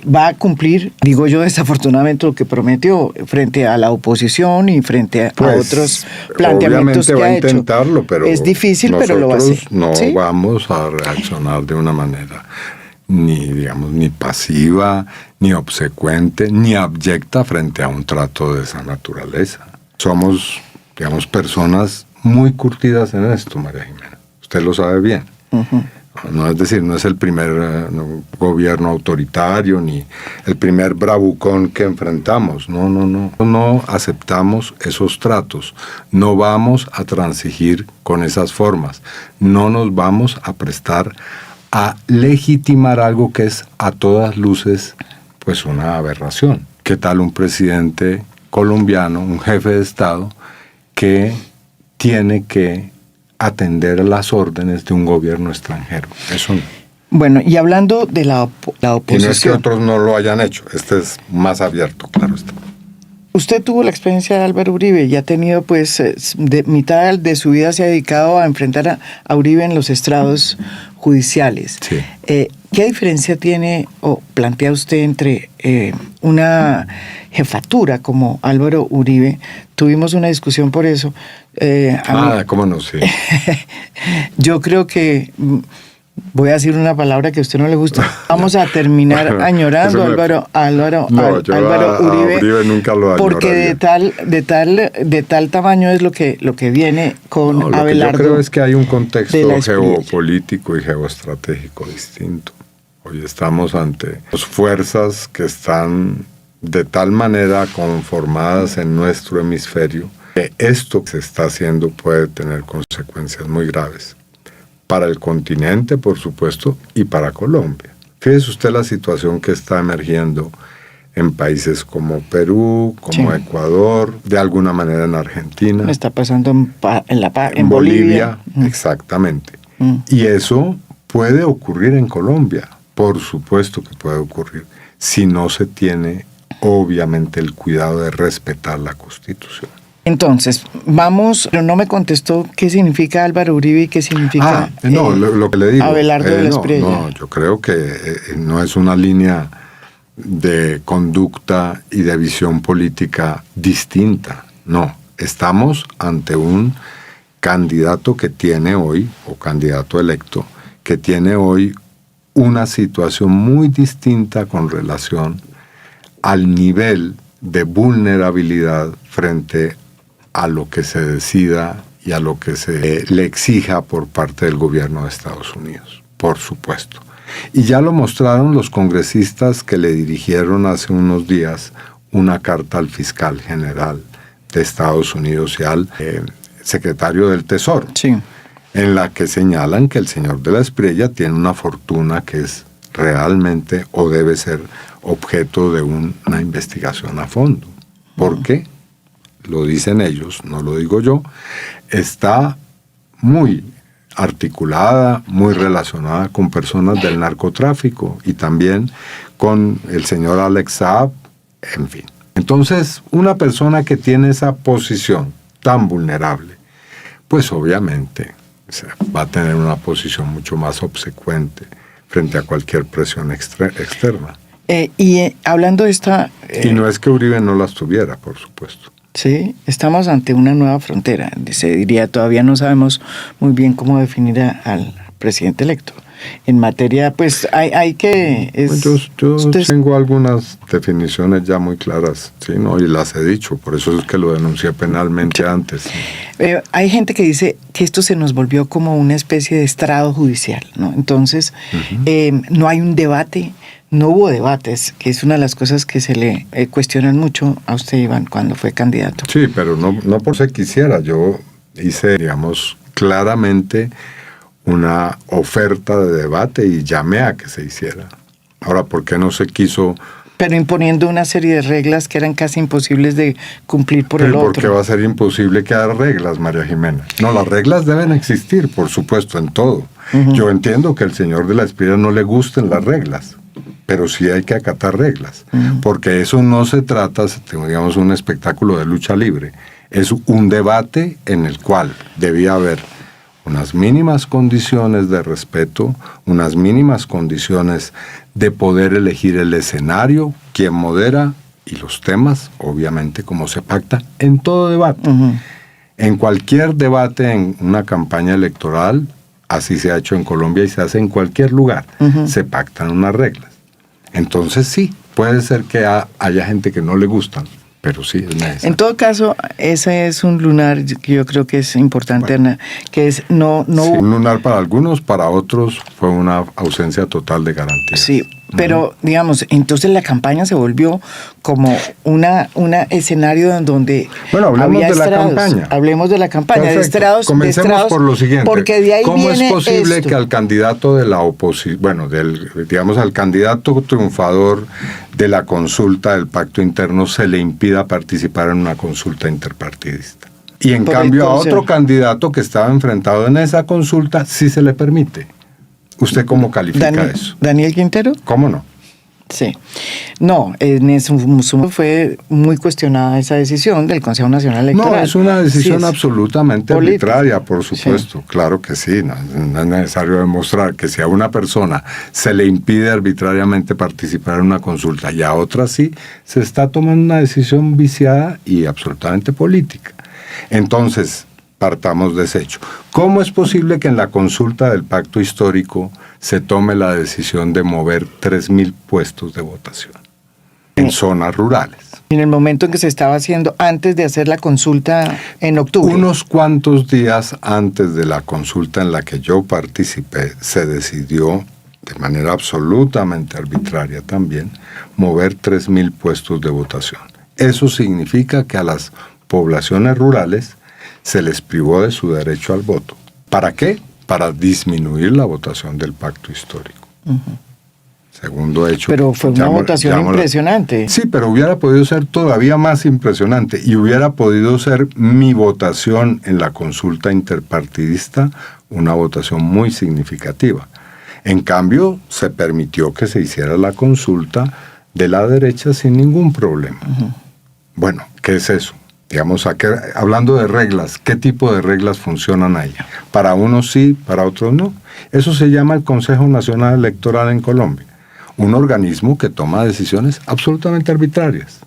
Va a cumplir, digo yo, desafortunadamente lo que prometió frente a la oposición y frente a otros planteamientos que ha hecho. Obviamente va a intentarlo, pero es difícil, pero lo va a hacer. No ¿sí? vamos a reaccionar de una manera ni pasiva, ni obsecuente, ni abyecta frente a un trato de esa naturaleza. Somos, digamos, personas muy curtidas en esto, María Jimena. Usted lo sabe bien. Uh-huh. No, es decir, no es el primer gobierno autoritario ni el primer bravucón que enfrentamos. No. No aceptamos esos tratos. No vamos a transigir con esas formas. No nos vamos a prestar a legitimar algo que es a todas luces pues una aberración. ¿Qué tal un presidente colombiano, un jefe de Estado que tiene que atender las órdenes de un gobierno extranjero? Eso no. Bueno, y hablando de la oposición... Y no es que otros no lo hayan hecho, este es más abierto, claro está. Usted tuvo la experiencia de Álvaro Uribe y ha tenido, pues, mitad de su vida se ha dedicado a enfrentar a Uribe en los estrados judiciales. Sí. ¿Qué diferencia tiene o plantea usted entre una jefatura como Álvaro Uribe? Tuvimos una discusión por eso. ¿Cómo no? Sí. Yo creo que... Voy a decir una palabra que a usted no le gusta. Vamos a terminar añorando a Álvaro Uribe. Uribe nunca lo añoraría. Porque de tal tamaño es lo que viene con Abelardo. Yo creo es que hay un contexto geopolítico y geoestratégico distinto. Hoy estamos ante dos fuerzas que están de tal manera conformadas en nuestro hemisferio que esto que se está haciendo puede tener consecuencias muy graves. Para el continente, por supuesto, y para Colombia. Fíjese usted la situación que está emergiendo en países como Perú, como Ecuador, de alguna manera en Argentina. Está pasando en Bolivia. Exactamente. Y eso puede ocurrir en Colombia, por supuesto que puede ocurrir, si no se tiene, obviamente, el cuidado de respetar la Constitución. Entonces, pero no me contestó qué significa Álvaro Uribe y qué significa lo que le digo, Abelardo de la Espriella. No, yo creo que no es una línea de conducta y de visión política distinta. No, estamos ante un candidato que tiene hoy, o candidato electo, que tiene hoy una situación muy distinta con relación al nivel de vulnerabilidad frente a lo que se decida y a lo que se le exija por parte del gobierno de Estados Unidos, por supuesto. Y ya lo mostraron los congresistas que le dirigieron hace unos días una carta al fiscal general de Estados Unidos y al secretario del Tesoro, en la que señalan que el señor de la Espriella tiene una fortuna que es realmente o debe ser objeto de una investigación a fondo. ¿Por qué? Lo dicen ellos, no lo digo yo, está muy articulada, muy relacionada con personas del narcotráfico y también con el señor Alex Saab, en fin. Entonces, una persona que tiene esa posición tan vulnerable, pues obviamente va a tener una posición mucho más obsecuente frente a cualquier presión externa. Hablando de esta... y no es que Uribe no las tuviera, por supuesto. Sí, estamos ante una nueva frontera. Se diría, todavía no sabemos muy bien cómo definir al presidente electo. En materia, pues hay que... Yo tengo algunas definiciones ya muy claras, ¿sí? ¿No? Y las he dicho, por eso es que lo denuncié penalmente antes. ¿Sí? Hay gente que dice que esto se nos volvió como una especie de estrado judicial, ¿no? Entonces, no hay un debate, no hubo debates, que es una de las cosas que se le cuestionan mucho a usted, Iván, cuando fue candidato. Sí, pero no por si quisiera, yo hice, digamos, claramente una oferta de debate y llamé a que se hiciera. Ahora, ¿por qué no se quiso? Pero imponiendo una serie de reglas que eran casi imposibles de cumplir por el otro. ¿Por qué va a ser imposible que haya reglas, María Jimena? No, las reglas deben existir, por supuesto, en todo. Yo entiendo que al señor de la Espira no le gusten las reglas, pero sí hay que acatar reglas, porque eso no se trata, digamos, un espectáculo de lucha libre. Es un debate en el cual debía haber unas mínimas condiciones de respeto, unas mínimas condiciones de poder elegir el escenario, quién modera y los temas, obviamente, como se pacta en todo debate. En cualquier debate, en una campaña electoral, así se ha hecho en Colombia y se hace en cualquier lugar, se pactan unas reglas. Entonces sí, puede ser que haya gente que no le gustan, pero sí es necesario. En todo caso, ese es un lunar que yo creo que es importante, bueno, Ana, que es no... Sí, un lunar para algunos, para otros fue una ausencia total de garantías. Sí, pero digamos, entonces la campaña se volvió como una escenario en donde bueno, hablemos había de estrados. La campaña. Hablemos de la campaña. Perfecto. De estrados. Comencemos por lo siguiente. Porque de ahí ¿Cómo viene es posible esto? Que al candidato de la oposición, bueno, digamos al candidato triunfador de la consulta del pacto interno se le impida participar en una consulta interpartidista? Y en cambio a otro candidato que estaba enfrentado en esa consulta sí se le permite. ¿Usted cómo califica eso? ¿Daniel Quintero? ¿Cómo no? Sí. No, en ese fue muy cuestionada esa decisión del Consejo Nacional Electoral. No, es una decisión absolutamente arbitraria, por supuesto. Sí. Claro que sí. No es necesario demostrar que si a una persona se le impide arbitrariamente participar en una consulta y a otra sí, se está tomando una decisión viciada y absolutamente política. Entonces, partamos de ese hecho. ¿Cómo es posible que en la consulta del pacto histórico se tome la decisión de mover 3.000 puestos de votación en zonas rurales? En el momento en que se estaba haciendo, antes de hacer la consulta en octubre. Unos cuantos días antes de la consulta en la que yo participé, se decidió, de manera absolutamente arbitraria también, mover 3.000 puestos de votación. Eso significa que a las poblaciones rurales se les privó de su derecho al voto. ¿Para qué? Para disminuir la votación del pacto histórico. Segundo hecho. Pero fue una votación impresionante. Sí, pero hubiera podido ser todavía más impresionante y hubiera podido ser mi votación en la consulta interpartidista una votación muy significativa. En cambio, se permitió que se hiciera la consulta de la derecha sin ningún problema. Bueno, ¿qué es eso? Digamos, hablando de reglas, ¿qué tipo de reglas funcionan ahí? Para unos sí, para otros no. Eso se llama el Consejo Nacional Electoral en Colombia, un organismo que toma decisiones absolutamente arbitrarias.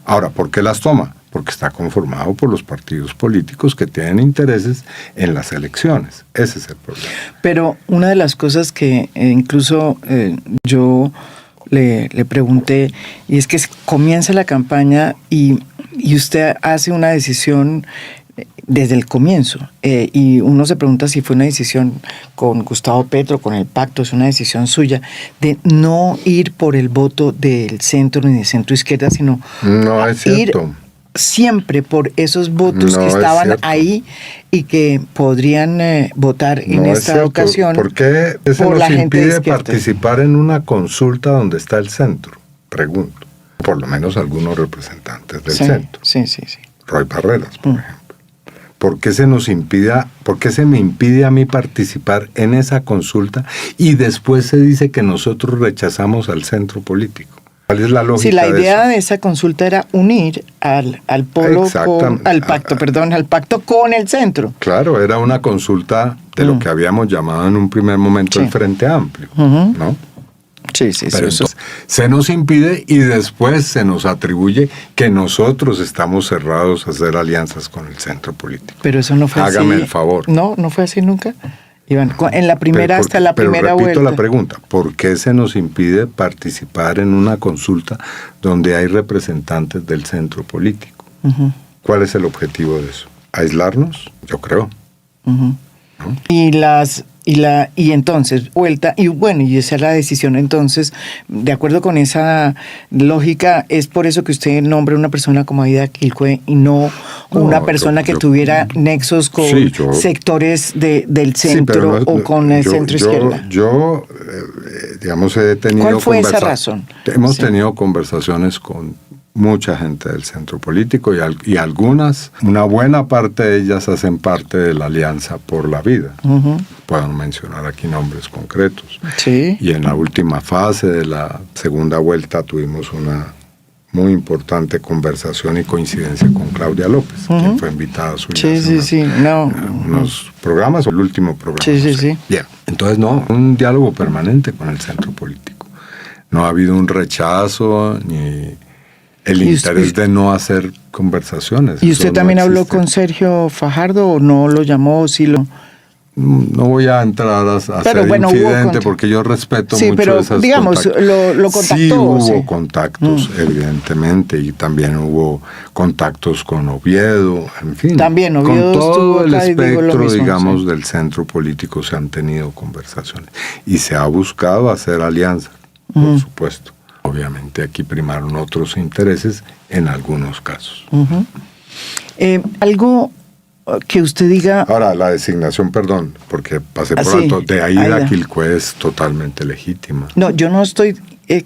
Ahora, ¿por qué las toma? Porque está conformado por los partidos políticos que tienen intereses en las elecciones. Ese es el problema. Pero una de las cosas que incluso yo le pregunté, y es que comienza la campaña y usted hace una decisión desde el comienzo, y uno se pregunta si fue una decisión con Gustavo Petro, con el pacto, es una decisión suya, de no ir por el voto del centro ni de centro izquierda, sino no es cierto. Ir siempre por esos votos que estaban ahí y que podrían votar en esta ocasión. ¿Por qué se nos impide participar en una consulta donde está el centro? Pregunto. Por lo menos algunos representantes del centro. Sí. Roy Barreras, por ejemplo. ¿por qué por qué se me impide a mí participar en esa consulta y después se dice que nosotros rechazamos al centro político? ¿Cuál es la lógica? Sí, la idea de eso? de esa consulta era unir al polo al pacto con el centro. Claro, era una consulta de lo que habíamos llamado en un primer momento el Frente Amplio, ¿no? Sí. Pero entonces, se nos impide y después se nos atribuye que nosotros estamos cerrados a hacer alianzas con el centro político. Pero eso no fue así. Hágame el favor. No fue así nunca. Iván, en la primera hasta la primera vuelta. Pero repito la pregunta, ¿por qué se nos impide participar en una consulta donde hay representantes del centro político? ¿Cuál es el objetivo de eso? ¿Aislarnos? Yo creo. ¿No? Y entonces, vuelta, y bueno, y esa es la decisión. Entonces, de acuerdo con esa lógica, es por eso que usted nombra una persona como Aida Quilcue y no una persona que tuviera nexos con sectores del centro o con el centro izquierda. Yo, digamos, he tenido... ¿Cuál fue esa razón? Hemos tenido conversaciones con mucha gente del centro político y algunas, una buena parte de ellas hacen parte de la Alianza por la Vida. Puedo mencionar aquí nombres concretos. Sí. Y en la última fase de la segunda vuelta tuvimos una muy importante conversación y coincidencia con Claudia López, quien fue invitada a su unos programas, o el último programa. Sí. Bien, entonces un diálogo permanente con el centro político. No ha habido un rechazo ni el interés de no hacer conversaciones. ¿Y usted también habló con Sergio Fajardo o no lo llamó? Sí No voy a entrar a ser infidente porque yo respeto mucho esas digamos, lo contactó. Sí hubo contactos, evidentemente, y también hubo contactos con Oviedo, en fin. También Oviedo con todo el acá espectro, digamos, del centro político se han tenido conversaciones. Y se ha buscado hacer alianzas, por supuesto. Obviamente aquí primaron otros intereses en algunos casos. Algo que usted diga... Ahora, la designación, perdón, porque pasé por alto, de Aida Quilcue es totalmente legítima. No, yo no estoy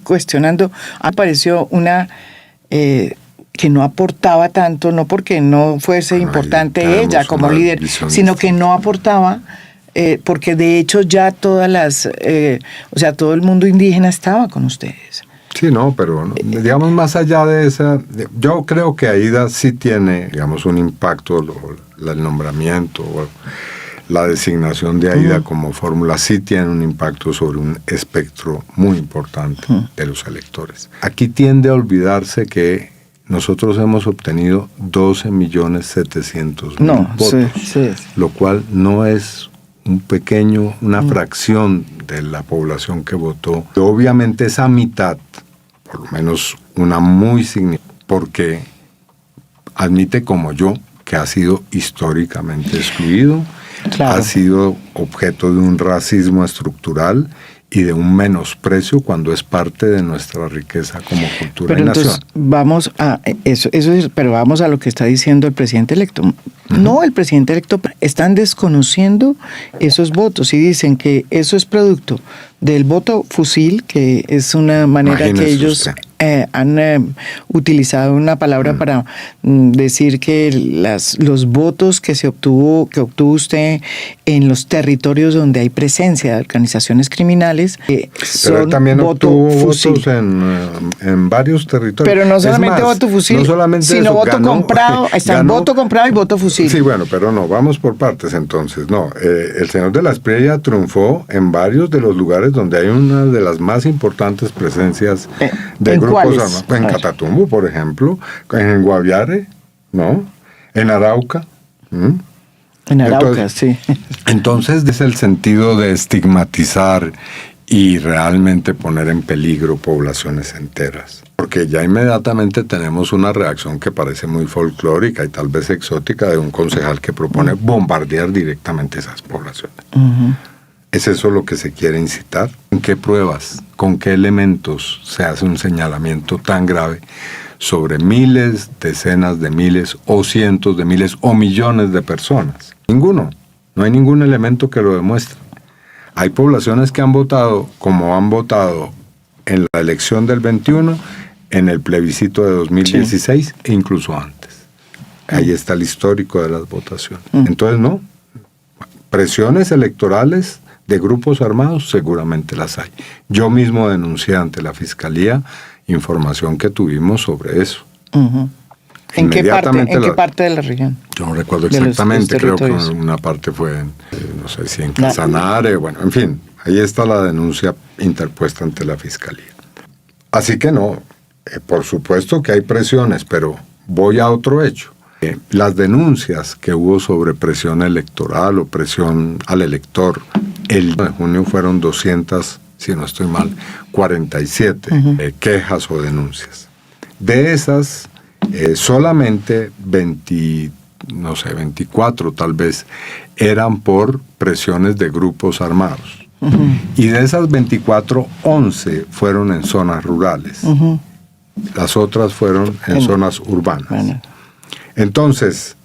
cuestionando. Me pareció una... que no aportaba tanto, no porque no fuese importante ella como líder, sino que no aportaba... porque de hecho ya todas las... todo el mundo indígena estaba con ustedes. Sí, no, pero digamos más allá de esa, yo creo que Aida sí tiene, digamos, un impacto, el nombramiento o la designación de Aida como fórmula sí tiene un impacto sobre un espectro muy importante de los electores. Aquí tiende a olvidarse que nosotros hemos obtenido 12.700.000 votos, lo cual no es una fracción de la población que votó. Obviamente esa mitad, por lo menos una muy significativa, porque admite como yo que ha sido históricamente excluido, ha sido objeto de un racismo estructural y de un menosprecio cuando es parte de nuestra riqueza como cultura y nación. Entonces, vamos a eso es, pero vamos a lo que está diciendo el presidente electo. No, el presidente electo están desconociendo esos votos y dicen que eso es producto del voto fusil, que es una manera que ellos han utilizado una palabra para decir que los votos que obtuvo usted en los territorios donde hay presencia de organizaciones criminales son también voto fusil. Votos en varios territorios. Pero no solamente voto fusil, sino voto comprado. Está el voto comprado y voto fusil. Sí, bueno, pero no, vamos por partes entonces. No, el señor de la Espriella triunfó en varios de los lugares donde hay una de las más importantes presencias de grupos armados. En Catatumbo, por ejemplo, en Guaviare, ¿no? En Arauca. En Arauca, sí. Entonces, es el sentido de estigmatizar y realmente poner en peligro poblaciones enteras. Porque ya inmediatamente tenemos una reacción que parece muy folclórica y tal vez exótica de un concejal que propone bombardear directamente esas poblaciones. ¿Es eso lo que se quiere incitar? ¿En qué pruebas, con qué elementos se hace un señalamiento tan grave sobre miles, decenas de miles o cientos de miles o millones de personas? Ninguno. No hay ningún elemento que lo demuestre. Hay poblaciones que han votado como han votado en la elección del 21, en el plebiscito de 2016 e incluso antes. Ahí está el histórico de las votaciones. Entonces, no, presiones electorales de grupos armados seguramente las hay. Yo mismo denuncié ante la Fiscalía información que tuvimos sobre eso. ¿En qué parte de la región? Yo no recuerdo exactamente, creo que una parte fue, no sé si en Casanare, bueno, en fin, ahí está la denuncia interpuesta ante la Fiscalía. Así que no, por supuesto que hay presiones, pero voy a otro hecho. Las denuncias que hubo sobre presión electoral o presión al elector el 1 de junio fueron 200, si no estoy mal, 47 quejas o denuncias. De esas, solamente 24 tal vez eran por presiones de grupos armados. Y de esas 24, 11 fueron en zonas rurales. Las otras fueron en zonas urbanas. Entonces,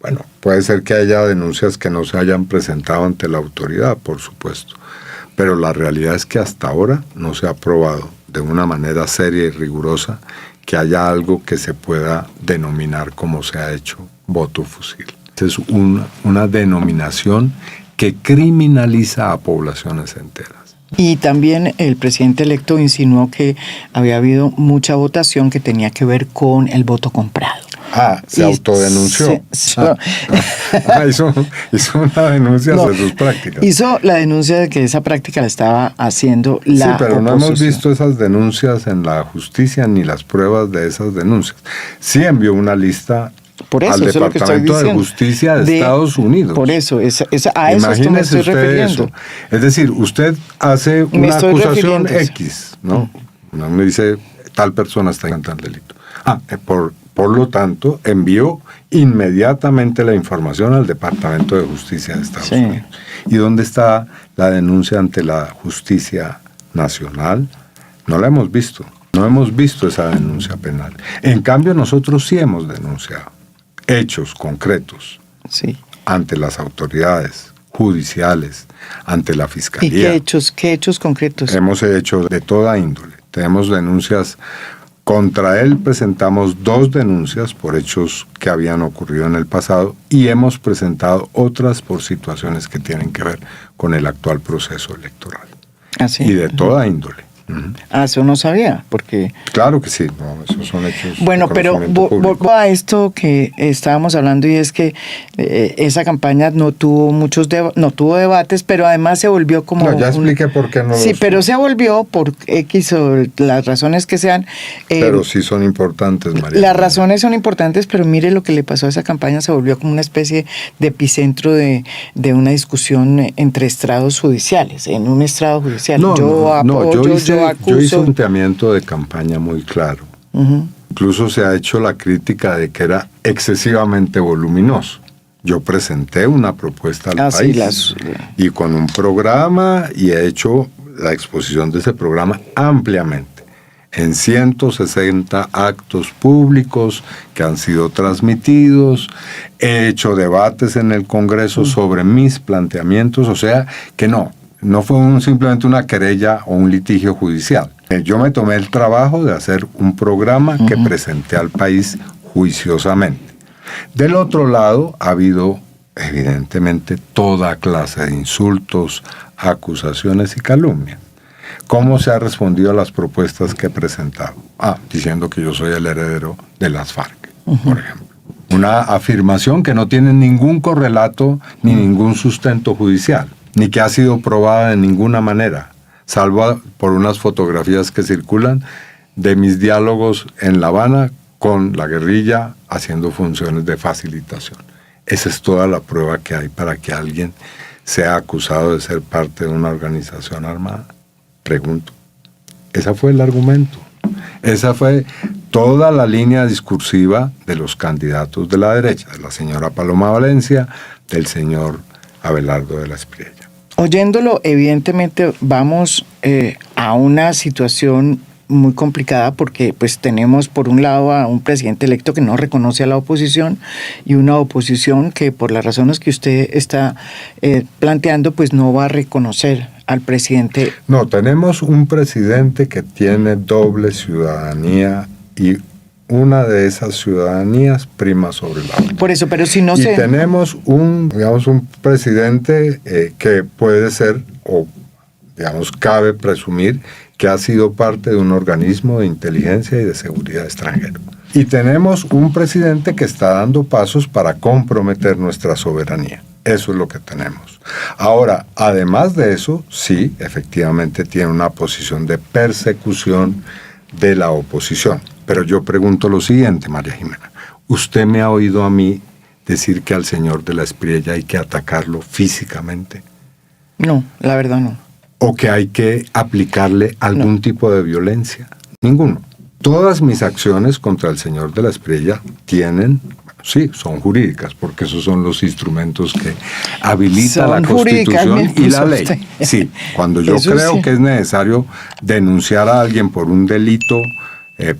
bueno, puede ser que haya denuncias que no se hayan presentado ante la autoridad, por supuesto, pero la realidad es que hasta ahora no se ha probado de una manera seria y rigurosa que haya algo que se pueda denominar como se ha hecho voto fusil. Es una denominación que criminaliza a poblaciones enteras. Y también el presidente electo insinuó que había habido mucha votación que tenía que ver con el voto comprado. Se autodenunció. Hizo una denuncia de sus prácticas. Hizo la denuncia de que esa práctica la estaba haciendo la Sí, pero oposición. no hemos visto esas denuncias en la justicia ni las pruebas de esas denuncias. Sí envió una lista al Departamento de Justicia de Estados Unidos. Por eso, a eso me estoy refiriendo. Eso. Es decir, usted hace una acusación X, ¿no? Me dice, tal persona está en tal delito. Por lo tanto, envió inmediatamente la información al Departamento de Justicia de Estados Unidos. ¿Y dónde está la denuncia ante la justicia nacional? No la hemos visto. No hemos visto esa denuncia penal. En cambio, nosotros sí hemos denunciado hechos concretos ante las autoridades judiciales, ante la Fiscalía. ¿Y qué hechos concretos? Hemos hecho de toda índole. Tenemos denuncias. Contra él presentamos 2 denuncias por hechos que habían ocurrido en el pasado y hemos presentado otras por situaciones que tienen que ver con el actual proceso electoral. Y de toda índole. Eso no sabía, porque... Claro que sí, esos son hechos. Bueno, pero vuelvo a esto que estábamos hablando, y es que esa campaña no tuvo debates, pero además se volvió como... ya expliqué por qué no. Sí, pero se volvió por X o las razones que sean. Pero sí son importantes, María. Las razones son importantes, pero mire lo que le pasó a esa campaña, se volvió como una especie de epicentro de una discusión entre estrados judiciales, en un estrado judicial. Yo hice un planteamiento de campaña muy claro. Incluso se ha hecho la crítica de que era excesivamente voluminoso. Yo presenté una propuesta al país y con un programa, y he hecho la exposición de ese programa ampliamente en 160 actos públicos que han sido transmitidos. He hecho debates en el Congreso sobre mis planteamientos, o sea que no fue simplemente una querella o un litigio judicial. Yo me tomé el trabajo de hacer un programa que presenté al país juiciosamente. Del otro lado, ha habido evidentemente toda clase de insultos, acusaciones y calumnias. ¿Cómo se ha respondido a las propuestas que he presentado? Diciendo que yo soy el heredero de las FARC, por ejemplo. Una afirmación que no tiene ningún correlato ni ningún sustento judicial, ni que ha sido probada de ninguna manera, salvo por unas fotografías que circulan de mis diálogos en La Habana con la guerrilla haciendo funciones de facilitación. Esa es toda la prueba que hay para que alguien sea acusado de ser parte de una organización armada. Pregunto. Ese fue el argumento. Esa fue toda la línea discursiva de los candidatos de la derecha, de la señora Paloma Valencia, del señor Abelardo de la Espriella. Oyéndolo, evidentemente vamos a una situación muy complicada, porque pues tenemos por un lado a un presidente electo que no reconoce a la oposición y una oposición que, por las razones que usted está planteando, pues no va a reconocer al presidente. No, tenemos un presidente que tiene doble ciudadanía y una de esas ciudadanías prima sobre la otra. Por eso, pero si no y se... tenemos un presidente que puede ser, o digamos, cabe presumir que ha sido parte de un organismo de inteligencia y de seguridad extranjero. Y tenemos un presidente que está dando pasos para comprometer nuestra soberanía. Eso es lo que tenemos. Ahora, además de eso, sí, efectivamente tiene una posición de persecución de la oposición. Pero yo pregunto lo siguiente, María Jimena. ¿Usted me ha oído a mí decir que al señor de la Espriella hay que atacarlo físicamente? No, la verdad no. ¿O que hay que aplicarle algún tipo de violencia? Ninguno. Todas mis acciones contra el señor de la Espriella tienen, sí, son jurídicas, porque esos son los instrumentos que habilita la Constitución y la ley. Sí, cuando yo creo que es necesario denunciar a alguien por un delito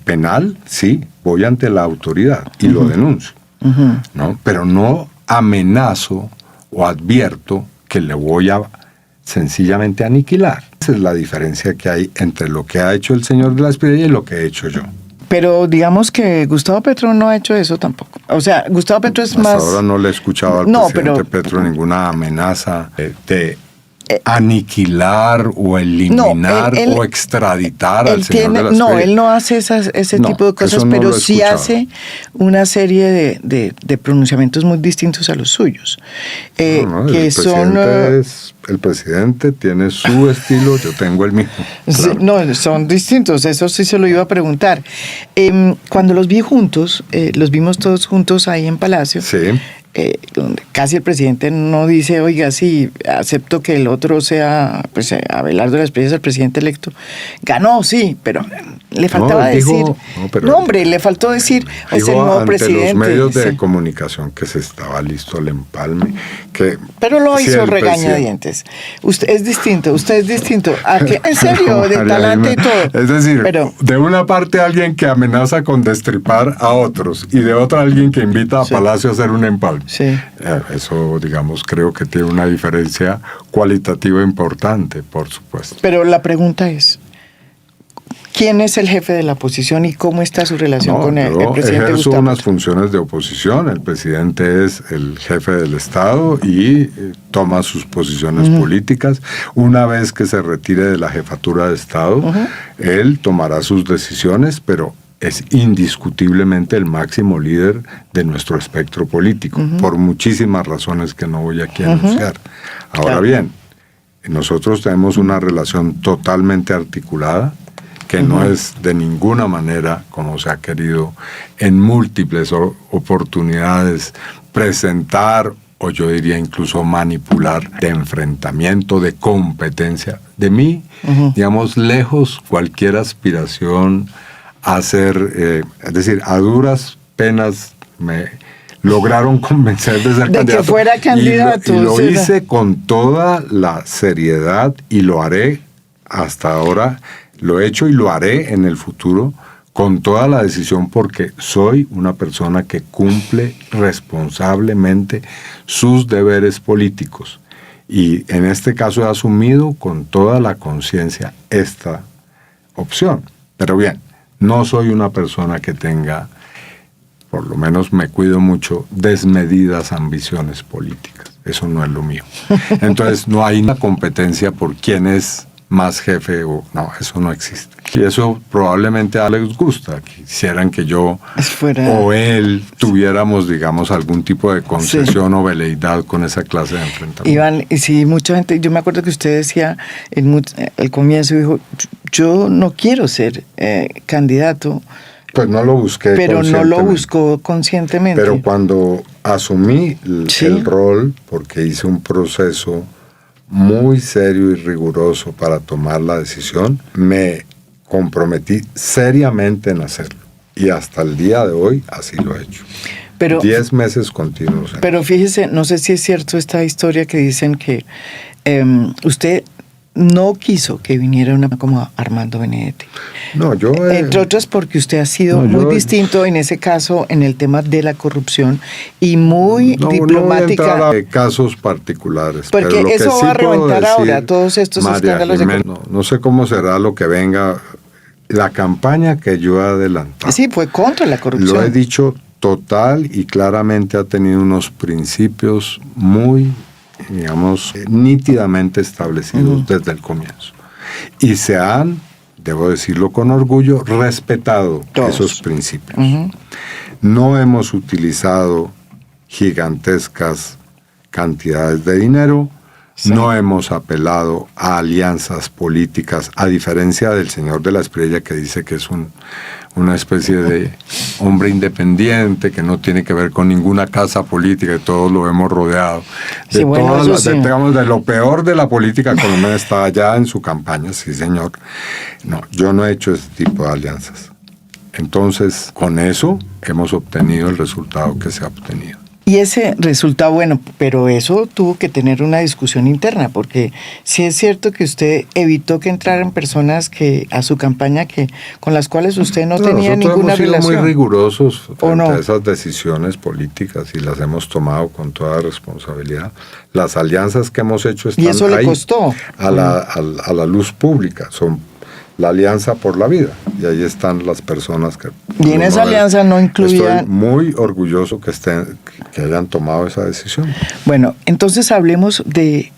penal, sí, voy ante la autoridad y lo denuncio, ¿no? Pero no amenazo o advierto que le voy a sencillamente aniquilar. Esa es la diferencia que hay entre lo que ha hecho el señor de la Espriella y lo que he hecho yo. Pero digamos que Gustavo Petro no ha hecho eso tampoco. O sea, Gustavo Petro es más... Hasta ahora no le he escuchado al presidente Petro ninguna amenaza de aniquilar o eliminar o extraditar al señor de la Espriella. No, él no hace ese tipo de cosas, pero sí hace una serie de pronunciamientos muy distintos a los suyos. Que el presidente tiene su estilo, yo tengo el mío. Sí, claro. No, son distintos, eso sí se lo iba a preguntar. Cuando los vi juntos, los vimos todos juntos ahí en Palacio. Sí. Donde casi el presidente no dice, oiga, sí, acepto que el otro sea, pues Abelardo de la Espriella es el presidente electo. Ganó, sí, pero le faltaba decir... le faltó decir, es el nuevo presidente. Ante los medios de comunicación que se estaba listo el empalme. Pero lo hizo regañadientes. Usted es distinto. En serio, de talante y todo. Es decir, de una parte alguien que amenaza con destripar a otros y de otra alguien que invita a Palacio a hacer un empalme. Sí. Eso, digamos, creo que tiene una diferencia cualitativa importante, por supuesto. Pero la pregunta es, ¿quién es el jefe de la oposición y cómo está su relación con el presidente ejerzo Gustavo? unas funciones de oposición. El presidente es el jefe del Estado y toma sus posiciones políticas. Una vez que se retire de la jefatura de Estado, él tomará sus decisiones, pero es indiscutiblemente el máximo líder de nuestro espectro político, por muchísimas razones que no voy aquí a anunciar. Ahora bien, nosotros tenemos una relación totalmente articulada, que no es de ninguna manera, como se ha querido en múltiples oportunidades, presentar, o yo diría incluso manipular, de enfrentamiento, de competencia. De mí, digamos, lejos cualquier aspiración a ser, es decir, a duras penas me lograron convencer de ser candidato. De que fuera candidato. Y lo hice con toda la seriedad y lo haré hasta ahora. Lo he hecho y lo haré en el futuro con toda la decisión porque soy una persona que cumple responsablemente sus deberes políticos. Y en este caso he asumido con toda la conciencia esta opción. Pero bien, no soy una persona que tenga, por lo menos me cuido mucho, desmedidas ambiciones políticas. Eso no es lo mío. Entonces no hay una competencia por quién es más jefe o no, eso no existe. Y eso probablemente a les gusta. Quisieran que yo o él tuviéramos, digamos, algún tipo de concesión o veleidad con esa clase de enfrentamiento. Iván, y sí, mucha gente, yo me acuerdo que usted decía al comienzo, dijo, yo no quiero ser candidato. Pues no lo busqué. Pero no lo buscó conscientemente. Pero cuando asumí el rol, porque hice un proceso muy serio y riguroso para tomar la decisión, me comprometí seriamente en hacerlo. Y hasta el día de hoy así lo he hecho. 10 meses continuos. Pero fíjese, no sé si es cierto esta historia que dicen que usted no quiso que viniera una como Armando Benedetti. No, yo... entre otras porque usted ha sido muy distinto en ese caso, en el tema de la corrupción, y muy diplomática. No voy a entrar a casos particulares. Porque pero lo eso que va a reventar ahora, todos estos escándalos. No sé cómo será lo que venga la campaña que yo he adelantado. Sí, fue contra la corrupción. Lo he dicho total y claramente, ha tenido unos principios muy, digamos, nítidamente establecidos desde el comienzo. Y se han, debo decirlo con orgullo, respetado esos principios. No hemos utilizado gigantescas cantidades de dinero, no hemos apelado a alianzas políticas, a diferencia del señor de la Espriella, que dice que es una especie de hombre independiente, que no tiene que ver con ninguna casa política, y todos lo hemos rodeado. De lo peor de la política colombiana está allá en su campaña, sí señor. No, yo no he hecho ese tipo de alianzas. Entonces, con eso hemos obtenido el resultado que se ha obtenido. Y ese resultado, bueno, pero eso tuvo que tener una discusión interna, porque sí es cierto que usted evitó que entraran personas a su campaña con las cuales usted no tenía ninguna relación. Nosotros hemos sido muy rigurosos frente a esas decisiones políticas y las hemos tomado con toda responsabilidad. Las alianzas que hemos hecho están ahí. ¿Y eso le costó? A la luz pública, son la Alianza por la Vida, y ahí están las personas que... Y en esa alianza no incluía... Estoy muy orgulloso que hayan tomado esa decisión. Bueno, entonces hablemos de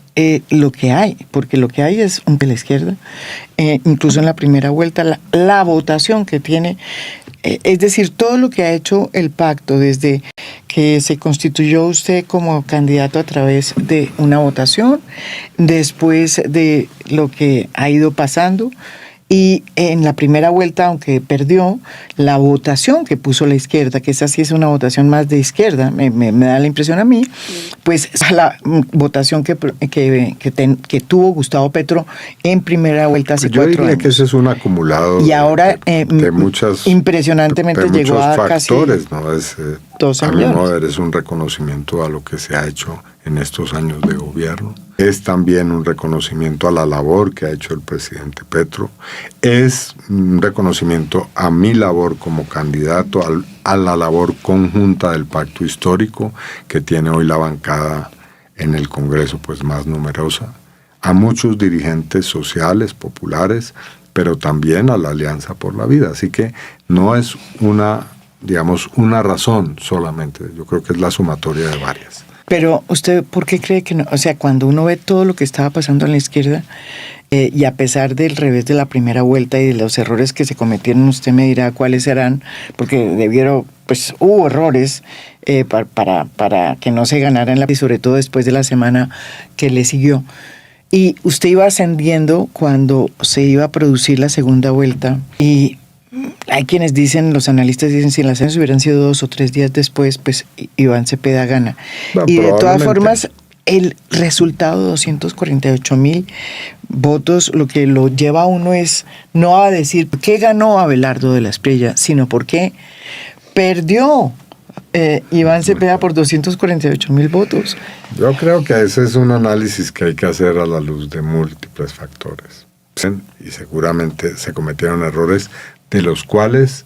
lo que hay, porque lo que hay es de la izquierda, incluso en la primera vuelta, la votación que tiene, es decir, todo lo que ha hecho el pacto desde que se constituyó usted como candidato a través de una votación, después de lo que ha ido pasando. Y en la primera vuelta, aunque perdió, la votación que puso la izquierda, que esa sí es una votación más de izquierda, me da la impresión a mí, pues la votación que tuvo Gustavo Petro en primera vuelta hace 4 años. Yo diría que ese es un acumulado y ahora, de muchas, impresionantemente de llegó a factores, casi ¿no? Es, 12 a mi millones. modo de ver, es un reconocimiento a lo que se ha hecho en estos años de gobierno. Es también un reconocimiento a la labor que ha hecho el presidente Petro. Es un reconocimiento a mi labor como candidato, a la labor conjunta del pacto histórico que tiene hoy la bancada en el Congreso pues más numerosa, a muchos dirigentes sociales, populares, pero también a la Alianza por la Vida. Así que no es una razón solamente, yo creo que es la sumatoria de varias. Pero usted, ¿por qué cree que no? O sea, cuando uno ve todo lo que estaba pasando en la izquierda, y a pesar del revés de la primera vuelta y de los errores que se cometieron, usted me dirá cuáles serán, porque hubo errores para que no se ganara y sobre todo después de la semana que le siguió. Y usted iba ascendiendo cuando se iba a producir la segunda vuelta, y hay quienes dicen, los analistas dicen, si las elecciones hubieran sido 2 o 3 días después, pues Iván Cepeda gana. Bueno, y de todas formas, el resultado de 248,000 votos, lo que lo lleva a uno es no a decir por qué ganó Abelardo de la Espriella, sino por qué perdió Iván Cepeda por 248,000 votos. Yo creo que ese es un análisis que hay que hacer a la luz de múltiples factores. Y seguramente se cometieron errores de los cuales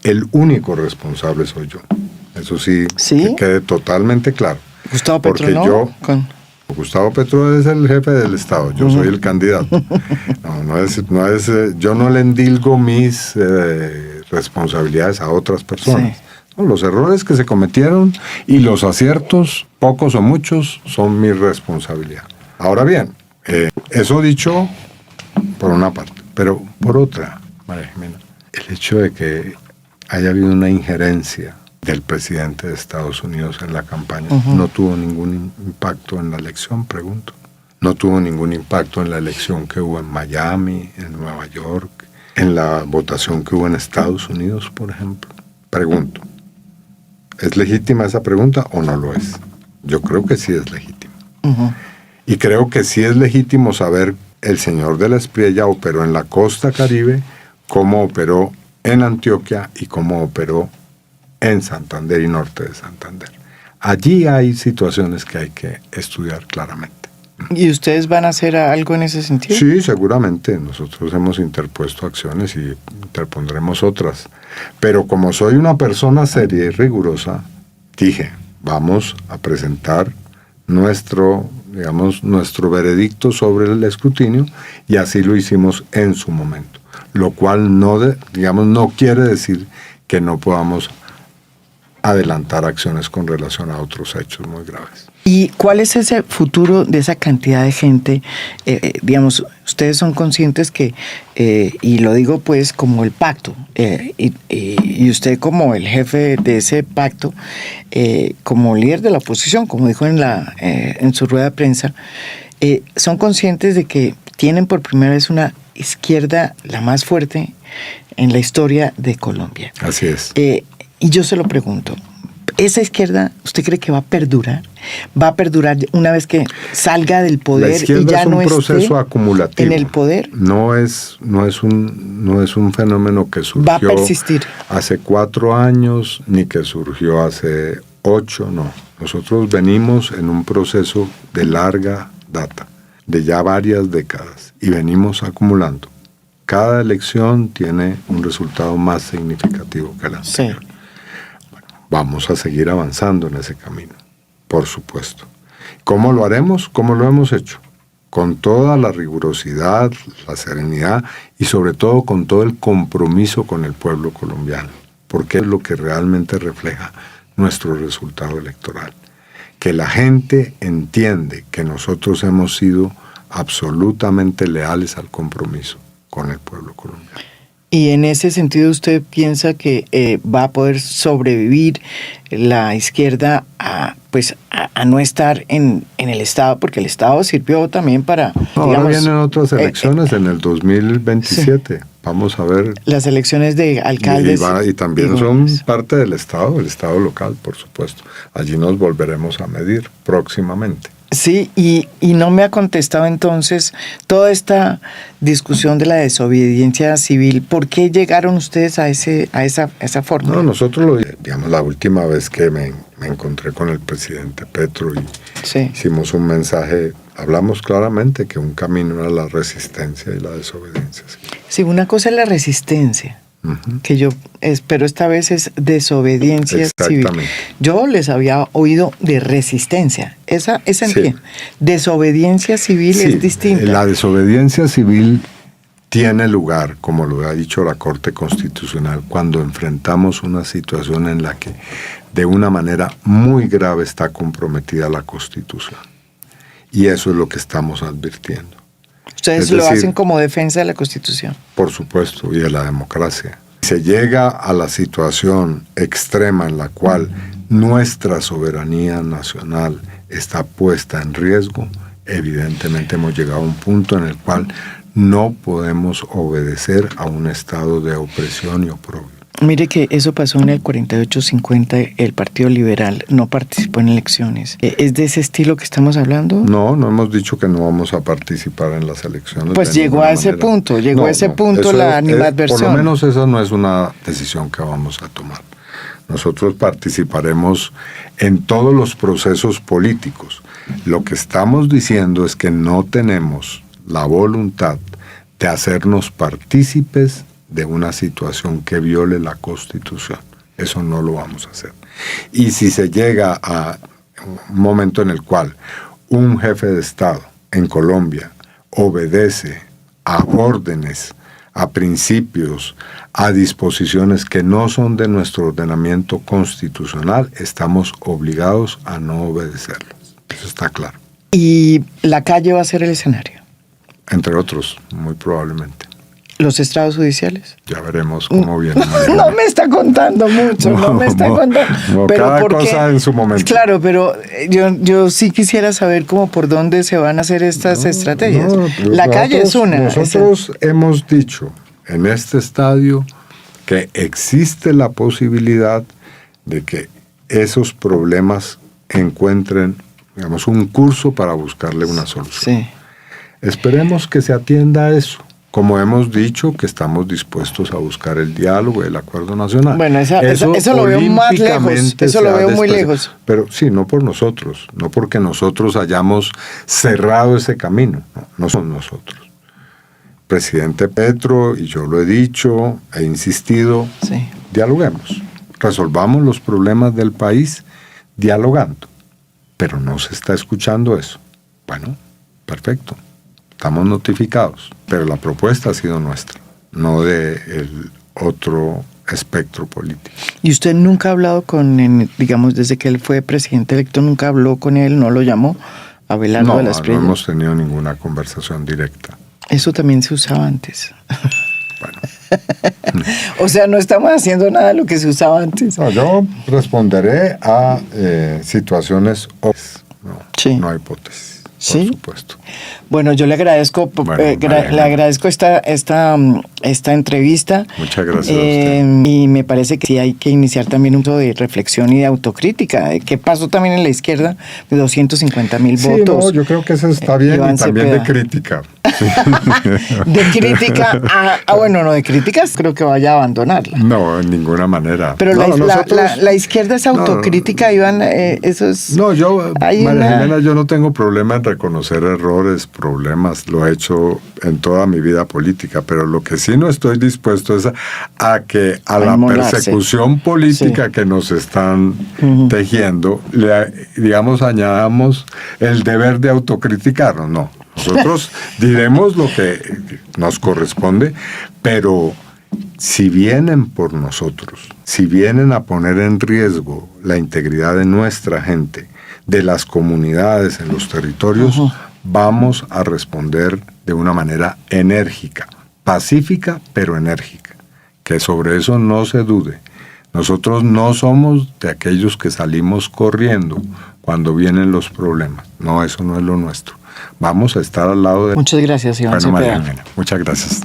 el único responsable soy yo. Eso sí, que quede totalmente claro. Gustavo Petro, porque Gustavo Petro es el jefe del Estado, yo soy el candidato. Yo no le endilgo mis responsabilidades a otras personas. Sí. No, los errores que se cometieron y los aciertos, pocos o muchos, son mi responsabilidad. Ahora bien, eso dicho por una parte, pero por otra, María Jimena, el hecho de que haya habido una injerencia del presidente de Estados Unidos en la campaña no tuvo ningún impacto en la elección, pregunto. No tuvo ningún impacto en la elección que hubo en Miami, en Nueva York, en la votación que hubo en Estados Unidos, por ejemplo. Pregunto, ¿es legítima esa pregunta o no lo es? Yo creo que sí es legítima. Y creo que sí es legítimo saber el señor de la Espriella operó en la costa Caribe, cómo operó en Antioquia y cómo operó en Santander y norte de Santander. Allí hay situaciones que hay que estudiar claramente. ¿Y ustedes van a hacer algo en ese sentido? Sí, seguramente. Nosotros hemos interpuesto acciones y interpondremos otras. Pero como soy una persona seria y rigurosa, dije, vamos a presentar nuestro veredicto sobre el escrutinio, y así lo hicimos en su momento. lo cual no quiere decir que no podamos adelantar acciones con relación a otros hechos muy graves. ¿Y cuál es ese futuro de esa cantidad de gente? Ustedes son conscientes que, y lo digo pues como el pacto, y usted como el jefe de ese pacto, como líder de la oposición, como dijo en su rueda de prensa, son conscientes de que tienen por primera vez una izquierda la más fuerte en la historia de Colombia. Así es. Y yo se lo pregunto, ¿esa izquierda usted cree que va a perdurar? ¿Va a perdurar una vez que salga del poder y ya no esté proceso acumulativo en el poder? No es un fenómeno que surgió va a persistir hace 4 años ni que surgió hace 8, no. Nosotros venimos en un proceso de larga data, de ya varias décadas, y venimos acumulando. Cada elección tiene un resultado más significativo que la anterior. Sí. Vamos a seguir avanzando en ese camino, por supuesto. ¿Cómo lo haremos? ¿Cómo lo hemos hecho? Con toda la rigurosidad, la serenidad y sobre todo con todo el compromiso con el pueblo colombiano, porque es lo que realmente refleja nuestro resultado electoral. Que la gente entiende que nosotros hemos sido absolutamente leales al compromiso con el pueblo colombiano. Y en ese sentido, ¿usted piensa que va a poder sobrevivir la izquierda a no estar en el Estado? Porque el Estado sirvió también para... Ahora vienen otras elecciones en el 2027. Sí. Vamos a ver. Las elecciones de alcaldes. Y también son parte del Estado local, por supuesto. Allí nos volveremos a medir próximamente. Sí, y no me ha contestado entonces toda esta discusión de la desobediencia civil. ¿Por qué llegaron ustedes a esa forma? No, nosotros la última vez que me encontré con el presidente Petro y sí, hicimos un mensaje, hablamos claramente que un camino era la resistencia y la desobediencia civil. Sí, una cosa es la resistencia, pero esta vez es desobediencia civil. Yo les había oído de resistencia, esa entiendo. Desobediencia civil es distinta. La desobediencia civil tiene lugar, como lo ha dicho la Corte Constitucional, cuando enfrentamos una situación en la que de una manera muy grave está comprometida la Constitución. Y eso es lo que estamos advirtiendo. Ustedes lo hacen como defensa de la Constitución. Por supuesto, y de la democracia. Se llega a la situación extrema en la cual nuestra soberanía nacional está puesta en riesgo, evidentemente hemos llegado a un punto en el cual no podemos obedecer a un estado de opresión y oprobio. Mire que eso pasó en el 48-50, el Partido Liberal no participó en elecciones. ¿Es de ese estilo que estamos hablando? No hemos dicho que no vamos a participar en las elecciones. Pues llegó a ese punto, la animadversión. Por lo menos esa no es una decisión que vamos a tomar. Nosotros participaremos en todos los procesos políticos. Lo que estamos diciendo es que no tenemos la voluntad de hacernos partícipes de una situación que viole la Constitución. Eso no lo vamos a hacer. Y si se llega a un momento en el cual un jefe de Estado en Colombia obedece a órdenes, a principios, a disposiciones que no son de nuestro ordenamiento constitucional, estamos obligados a no obedecerlos. Eso está claro. ¿Y la calle va a ser el escenario? Entre otros, muy probablemente. ¿Los estrados judiciales? Ya veremos cómo viene. No me está contando mucho, no me está contando. Pero cada cosa en su momento. Claro, pero yo sí quisiera saber cómo por dónde se van a hacer estas estrategias. La calle es una. Nosotros hemos dicho en este estadio que existe la posibilidad de que esos problemas encuentren, digamos, un curso para buscarle una solución. Sí. Esperemos que se atienda a eso. Como hemos dicho, que estamos dispuestos a buscar el diálogo y el acuerdo nacional. Bueno, eso lo veo más lejos, eso lo veo muy lejos. Pero sí, no por nosotros, no porque nosotros hayamos cerrado ese camino, no somos nosotros. Presidente Petro, y yo lo he dicho, he insistido, sí, dialoguemos, resolvamos los problemas del país dialogando, pero no se está escuchando eso. Bueno, perfecto. Estamos notificados, pero la propuesta ha sido nuestra, no del otro espectro político. ¿Y usted nunca ha hablado con, digamos, desde que él fue presidente electo, nunca habló con él, no lo llamó, Abelardo de las Prieto? No hemos tenido ninguna conversación directa. Eso también se usaba antes. Bueno. O sea, no estamos haciendo nada de lo que se usaba antes. No, yo responderé a situaciones obvias, no a hipótesis. Sí. Por supuesto. Bueno, yo le agradezco, le agradezco esta entrevista. Muchas gracias a usted. Y me parece que sí hay que iniciar también un poco de reflexión y de autocrítica. ¿Qué pasó también en la izquierda de 250,000 votos? No, yo creo que eso está bien, Iván y también Cepeda. de crítica. De crítica no, de críticas creo que vaya a abandonarla. No, en ninguna manera. Pero la izquierda es autocrítica, Iván, eso es... No, María Jimena, yo no tengo problema en reconocer errores, problemas, lo he hecho en toda mi vida política, pero lo que sí no estoy dispuesto es a que a la persecución política que nos están tejiendo, digamos, añadamos el deber de autocriticarnos. No, nosotros diremos lo que nos corresponde, pero si vienen por nosotros, si vienen a poner en riesgo la integridad de nuestra gente, de las comunidades en los territorios, vamos a responder de una manera enérgica, pacífica, pero enérgica. Que sobre eso no se dude. Nosotros no somos de aquellos que salimos corriendo cuando vienen los problemas. No, eso no es lo nuestro. Vamos a estar al lado de... Muchas gracias, Iván Cepeda. Muchas gracias.